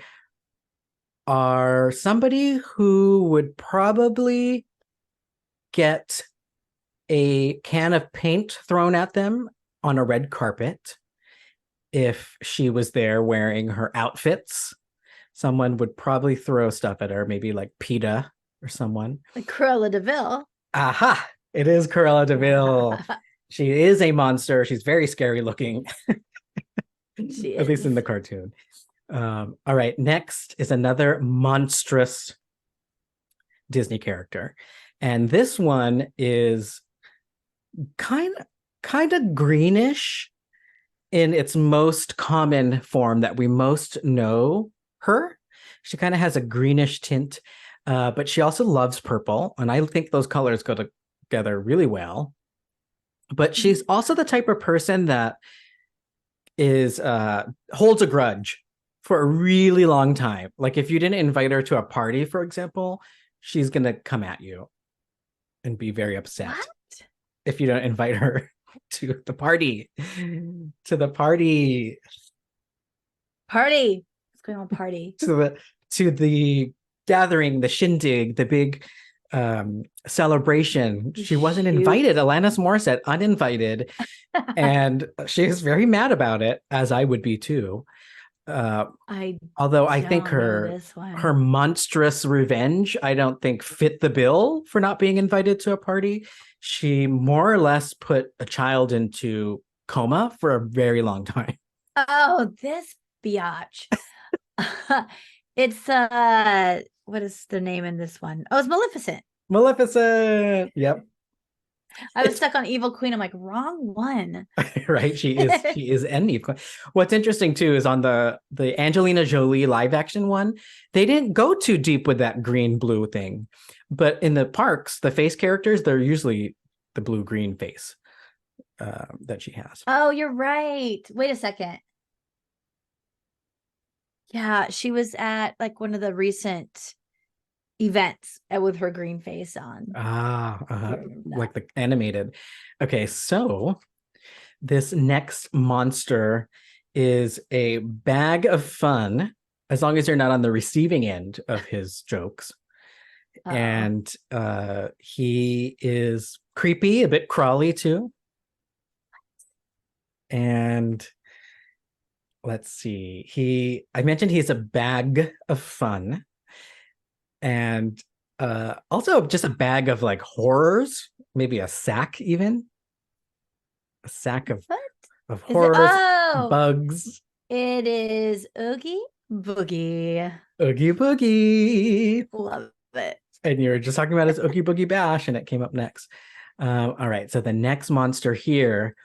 are somebody who would probably get a can of paint thrown at them on a red carpet if she was there wearing her outfits. Someone would probably throw stuff at her, maybe like PETA or someone. Like Cruella de Vil. Aha! It is Cruella de Vil. She is a monster. She's very scary looking. At least in the cartoon. All right. Next is another monstrous Disney character. And this one is kind of greenish in its most common form that we most know her. She kind of has a greenish tint, but she also loves purple. And I think those colors go together really well. But she's also the type of person that is holds a grudge for a really long time. Like if you didn't invite her to a party, for example, she's gonna come at you and be very upset. What? If you don't invite her to the party. To the party. Party. What's going on? Party. To the gathering, the shindig, the big celebration. She wasn't Shoot. invited. Alanis Morissette, uninvited. And she is very mad about it, as I would be too. I Although I think don't know her this one. monstrous revenge, I don't think fit the bill for not being invited to a party. She more or less put a child into coma for a very long time. Oh, this biatch. It's what is the name in this one? Oh, it's Maleficent. Maleficent. Yep. I was stuck on Evil Queen. I'm like, wrong one. Right. She is an Eve. What's interesting too is on the Angelina Jolie live action one, they didn't go too deep with that green blue thing. But in the parks, the face characters, they're usually the blue green face that she has. Oh, you're right. Wait a second. Yeah, she was at like one of the recent events with her green face on. Like the animated. Okay, so this next monster is a bag of fun, as long as you're not on the receiving end of his jokes. Uh-oh. And he is creepy, a bit crawly too. And let's see. I mentioned he's a bag of fun. And also just a bag of like horrors, maybe a sack even. A sack of horrors, bugs. It is Oogie Boogie. Oogie Boogie. Love it. And you were just talking about his Oogie Boogie Bash, and it came up next. All right, so the next monster here,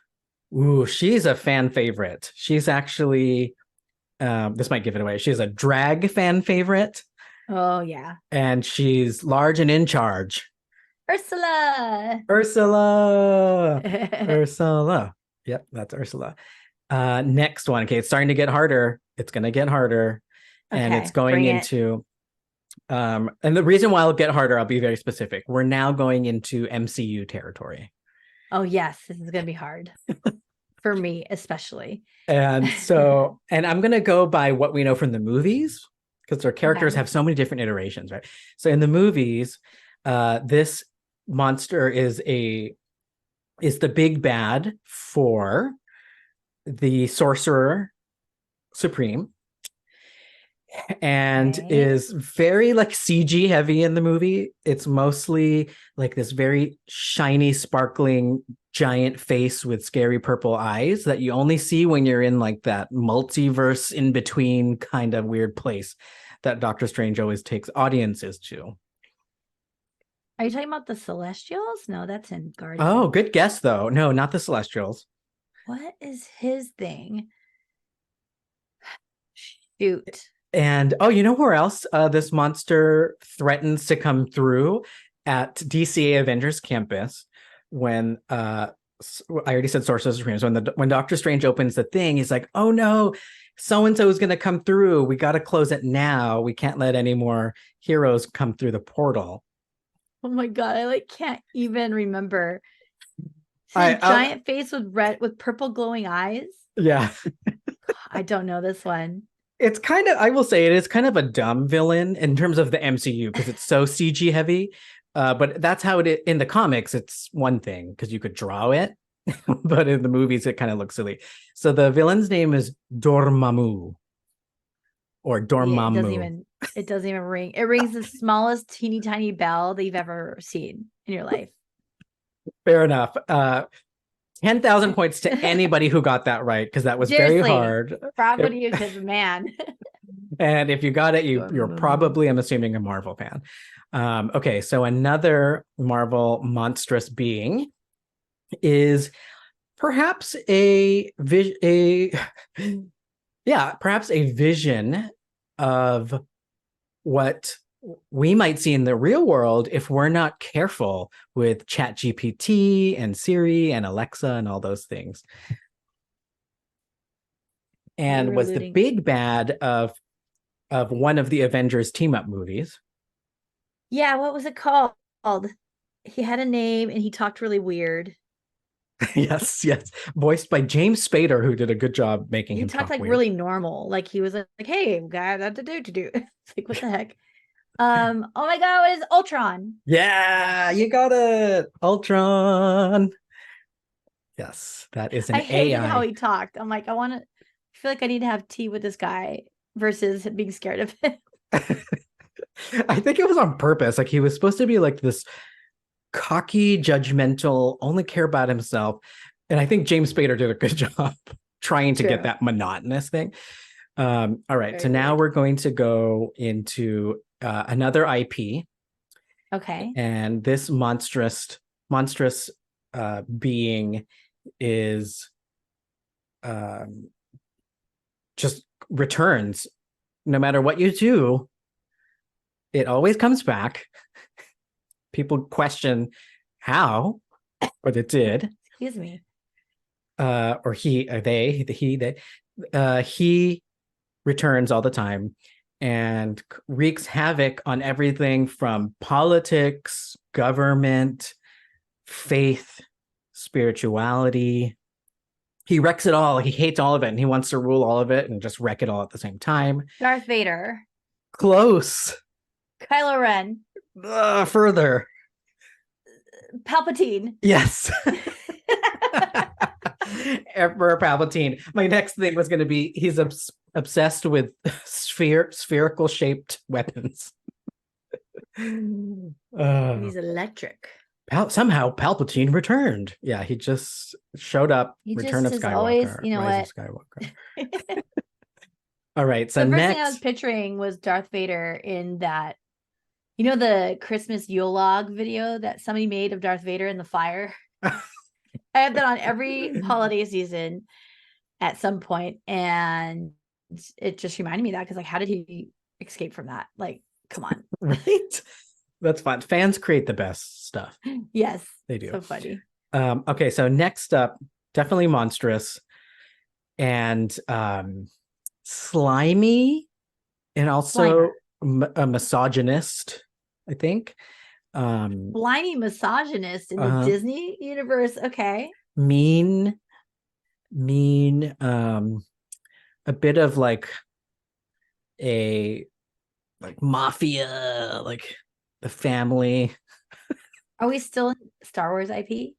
she's a fan favorite. She's actually, this might give it away. She's a drag fan favorite. Oh, yeah. And she's large and in charge. Ursula. Ursula. Yep, that's Ursula. Next one. Okay, it's starting to get harder. It's going to get harder. And it's going into... and the reason why it'll get harder, I'll be very specific. We're now going into MCU territory. Oh, yes. This is going to be hard. For me, especially. And so, and I'm going to go by what we know from the movies, because their characters have so many different iterations, right? So in the movies, this monster is the big bad for the Sorcerer Supreme, and is very like CG heavy in the movie. It's mostly like this very shiny, sparkling giant face with scary purple eyes that you only see when you're in like that multiverse in between kind of weird place that Doctor Strange always takes audiences to. Are you talking about the Celestials? No, that's in Guardians. Oh, good guess though. No, not the Celestials. What is his thing? Shoot. And you know where else this monster threatens to come through? At DCA Avengers Campus, when I already said Sorcerer Supreme. So when Doctor Strange opens the thing, he's like, "Oh no, so and so is going to come through. We got to close it now. We can't let any more heroes come through the portal." Oh my god, I can't even remember. Giant face with purple glowing eyes. Yeah, I don't know this one. It's kind of, I will say, it is kind of a dumb villain in terms of the MCU because it's so CG heavy. But that's how it is in the comics. It's one thing because you could draw it, but in the movies it kind of looks silly. So the villain's name is Dormammu, or Dormammu. Yeah, it doesn't even ring. It rings the smallest teeny tiny bell that you've ever seen in your life. Fair enough. 10,000 points to anybody who got that right, because that was very hard. Probably because man. And if you got it, you're probably, I'm assuming, a Marvel fan. Okay, so another Marvel monstrous being is perhaps perhaps a vision of what we might see in the real world if we're not careful with ChatGPT and Siri and Alexa and all those things. And was the big bad of one of the Avengers team-up movies. Yeah, what was it called? He had a name and he talked really weird. Yes. Voiced by James Spader, who did a good job making him talk like weird. Really normal. Like he was like, "Hey, guy, that's to do." It's like, what the heck? Oh my god, what is Ultron? Yeah, you got it. Ultron. Yes, that is I an hated how AI. he talked. I'm like, I feel like I need to have tea with this guy versus being scared of him. I think it was on purpose. Like he was supposed to be like this cocky, judgmental, only care about himself. And I think James Spader did a good job trying to get True. that monotonous thing. All right. So Very now weird. we're going to go into another IP. Okay. And this monstrous being is um, just returns no matter what you do. It always comes back. People question how, but it did. Excuse me. Or he, or they. He returns all the time and wreaks havoc on everything from politics, government, faith, spirituality. He wrecks it all. He hates all of it and he wants to rule all of it and just wreck it all at the same time. Darth Vader. Close. Kylo Ren. Further. Palpatine. Yes. Emperor Palpatine. My next thing was going to be he's obsessed with spherical shaped weapons. He's electric. Somehow Palpatine returned. Yeah, he just showed up. He Return just of is always, Skywalker. you know Rise what? of Skywalker. All right. So The first thing I was next, picturing was Darth Vader in that, you know, the Christmas Yule log video that somebody made of Darth Vader in the fire. I have that on every holiday season at some point, and it just reminded me of that because, like, how did he escape from that? Like, come on. right? That's fun. Fans create the best stuff. Yes, They do. so funny. Okay, so next up, definitely Monstrous and slimy, and also a misogynist, I think. Slimy misogynist in the Disney universe. Okay. Mean, a bit of like a mafia, like the family. Are we still in Star Wars IP?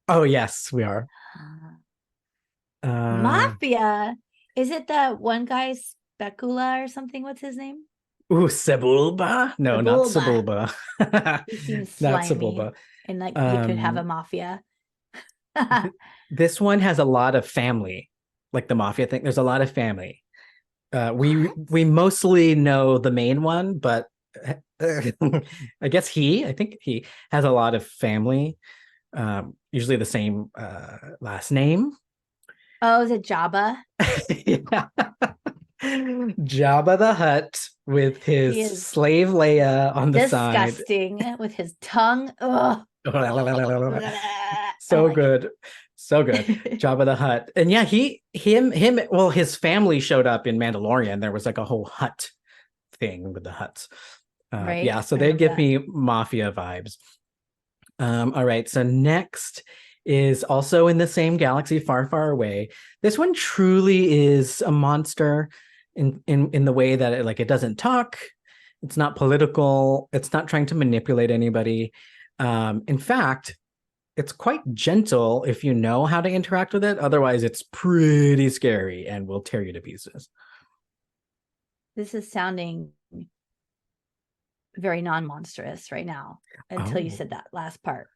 Oh yes, we are. Mafia. Is it that one guy Specula or something? What's his name? Ooh, Sebulba? No, not Sebulba. Sebulba. He seems Not slimy. Sebulba. And like he could have a mafia. This one has a lot of family, like the mafia thing. There's a lot of family. We mostly know the main one, but I think he has a lot of family. Usually the same last name. Oh, is it Jabba? Yeah. Jabba the Hutt with his slave Leia on the side. Disgusting with his tongue. Ugh. So good. So good. Jabba the Hutt. And yeah, well, his family showed up in Mandalorian. There was like a whole Hutt thing with the Hutts. Right. Yeah, so they give me mafia vibes. All right, so next is also in the same galaxy far, far away. This one truly is a monster in the way that it doesn't talk, it's not political, it's not trying to manipulate anybody. In fact, it's quite gentle if you know how to interact with it. Otherwise, it's pretty scary and will tear you to pieces. This is sounding very non-monstrous right now until you said that last part.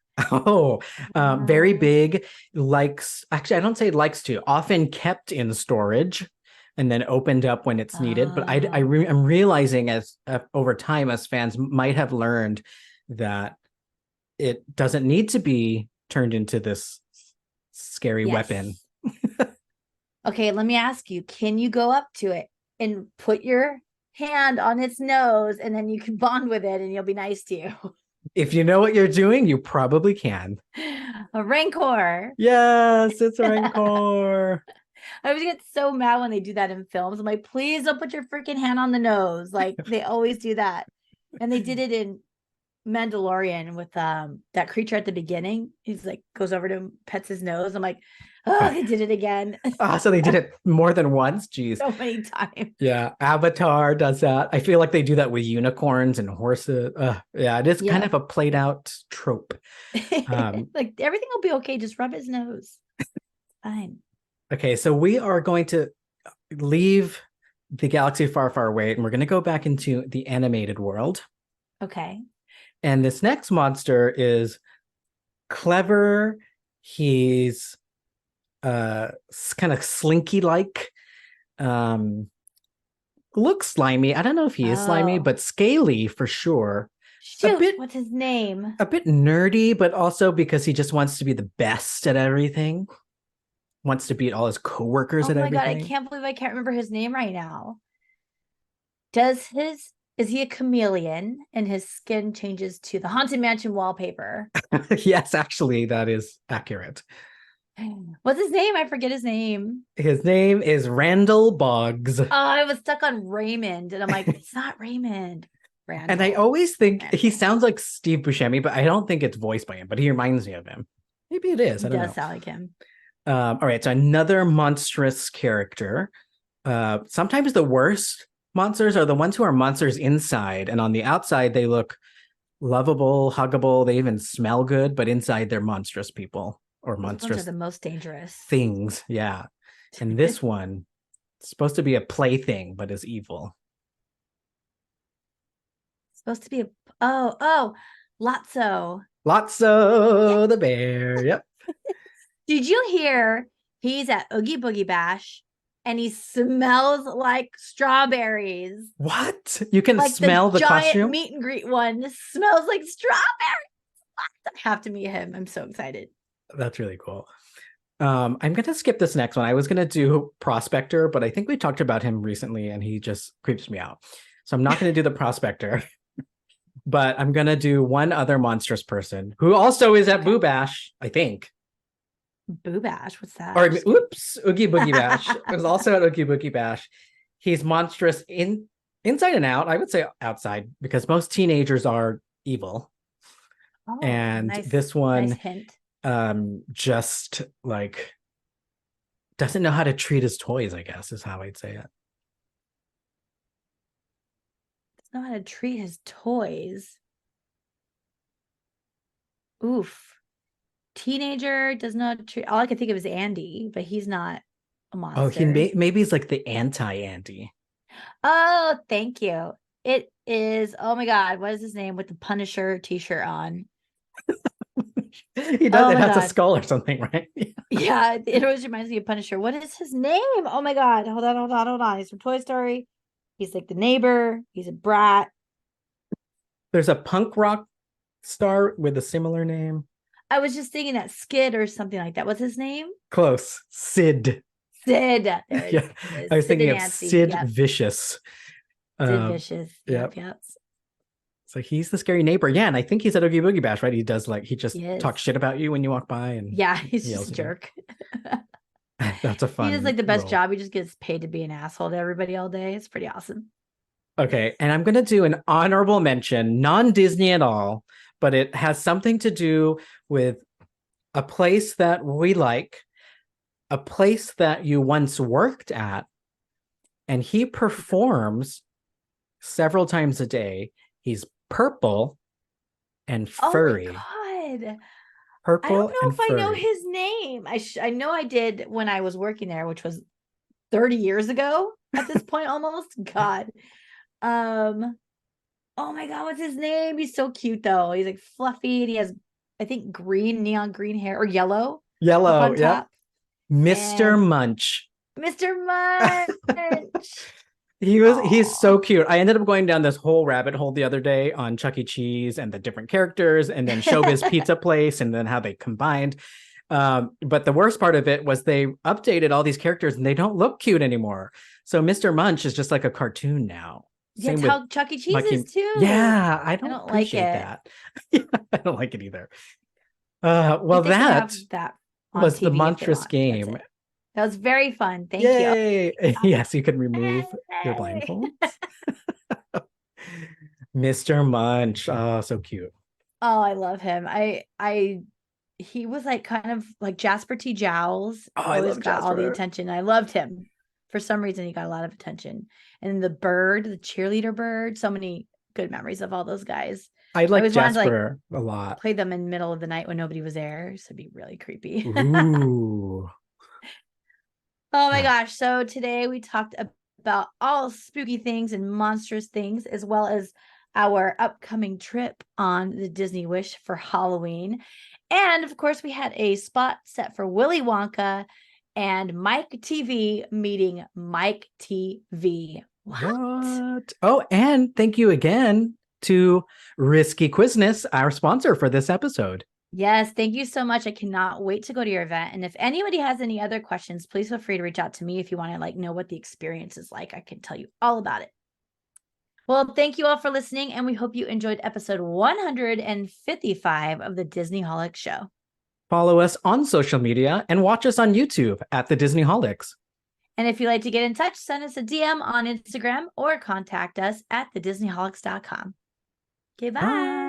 Very big. Actually, I don't say likes to, often kept in storage and then opened up when it's needed. But I'm realizing as over time, as fans might have learned that it doesn't need to be turned into this scary weapon. Okay, let me ask you, can you go up to it and put your hand on its nose and then you can bond with it and you'll be nice to you? If you know what you're doing, you probably can. A Rancor. Yes, it's a Rancor. I always get so mad when they do that in films. I'm like, please don't put your freaking hand on the nose. Like they always do that. And they did it in Mandalorian with that creature at the beginning. He's like goes over to him, pets his nose. I'm like, oh, they did it again. So they did it more than once. Jeez. So many times. Yeah, Avatar does that. I feel like they do that with unicorns and horses. Yeah, it is kind Yeah. of a played out trope. Like everything will be okay. Just rub his nose. Fine. Okay, so we are going to leave the galaxy far, far away, and we're going to go back into the animated world. Okay. And this next monster is clever. He's kind of slinky like. Looks slimy. I don't know if he is slimy, but scaly for sure. Shoot, what's his name? A bit nerdy, but also because he just wants to be the best at everything. Wants to beat all his coworkers at everything. Oh my God, I can't believe I can't remember his name right now. Is he a chameleon and his skin changes to the Haunted Mansion wallpaper? Yes, actually, that is accurate. What's his name? I forget his name. His name is Randall Boggs. Oh, I was stuck on Raymond, and I'm like, it's not Raymond. Randall. And I always think he sounds like Steve Buscemi, but I don't think it's voiced by him, but he reminds me of him. Maybe it is. I don't know. It does sound like him. All right, so another monstrous character. Sometimes the worst monsters are the ones who are monsters inside, and on the outside they look lovable, huggable, they even smell good, but inside they're monstrous people or monstrous. Those are the most dangerous things. Yeah. And this one is supposed to be a plaything, but is evil. Supposed to be Lotso. Lotso the bear. Yep. Did you hear he's at Oogie Boogie Bash and he smells like strawberries? What? You can like smell the giant costume? Meet and greet one smells like strawberries. I have to meet him. I'm so excited. That's really cool. I'm going to skip this next one. I was going to do Prospector, but I think we talked about him recently and he just creeps me out. So I'm not going to do the Prospector, but I'm going to do one other monstrous person who also is at Boo Bash, I think. Boo Bash, what's that? Or oops, Oogie Boogie Bash. It was also at Oogie Boogie Bash. He's monstrous inside and out. I would say outside because most teenagers are evil. Oh, and this one hint. Just like doesn't know how to treat his toys, I guess is how I'd say it. Doesn't know how to treat his toys. Oof. Teenager does not treat. All I can think of is Andy, but he's not a monster. Oh, maybe he's like the anti-Andy. Oh, thank you. It is. Oh my God, what is his name with the Punisher t-shirt on? He does. It has a skull or something, right? Yeah, it always reminds me of Punisher. What is his name? Oh my God, hold on. He's from Toy Story. He's like the neighbor. He's a brat. There's a punk rock star with a similar name. I was just thinking that Skid or something like that. What's his name? Close. Sid. Yeah. I was thinking of Sid Vicious. Sid Vicious. Yep. So he's the scary neighbor. Yeah, and I think he's at Oogie Boogie Bash, right? He does he talks shit about you when you walk by. And yeah, he's just a jerk. That's a fun. He does the best job. He just gets paid to be an asshole to everybody all day. It's pretty awesome. Okay, and I'm going to do an honorable mention, non-Disney at all, but it has something to do with a place that we like, a place that you once worked at, and he performs several times a day. He's purple and furry. Oh my God. Purple. I don't know if I know his name. I know I did when I was working there, which was 30 years ago at this point almost. God. Oh my God, what's his name? He's so cute though. He's like fluffy and he has, I think, neon green hair or yellow. Yellow, yeah. Mr. Munch. Mr. Munch. He's so cute. I ended up going down this whole rabbit hole the other day on Chuck E. Cheese and the different characters and then Showbiz Pizza Place and then how they combined. But the worst part of it was they updated all these characters and they don't look cute anymore. So Mr. Munch is just like a cartoon now. That's how Chuck E. Cheese is too. Yeah, I don't appreciate that. I don't like it either. Well, that was the Monstrous game. That was very fun. Thank you. Yes, you can remove your blindfolds. Mr. Munch. Oh, so cute. Oh, I love him. He was like kind of like Jasper T. Jowls, Oh, I always love got all the Jasper. attention. I loved him. For some reason, he got a lot of attention. And the bird, the cheerleader bird, so many good memories of all those guys. I I like always wanted to like Jasper a lot. play them in the middle of the night when nobody was there. So it'd be really creepy. Ooh. Oh my gosh. So today we talked about all spooky things and monstrous things, as well as our upcoming trip on the Disney Wish for Halloween. And of course, we had a spot set for Willy Wonka and Mike TV meeting Mike TV. What? Oh, and thank you again to Risky Quizness, our sponsor for this episode. Yes, thank you so much. I cannot wait to go to your event. And if anybody has any other questions, please feel free to reach out to me if you want to like know what the experience is like. I can tell you all about it. Well, thank you all for listening, and we hope you enjoyed episode 155 of the Disney Holic Show. Follow us on social media and watch us on YouTube at the Disney Holics. And if you'd like to get in touch, send us a DM on Instagram or contact us at thedisneyholics.com. Okay, bye.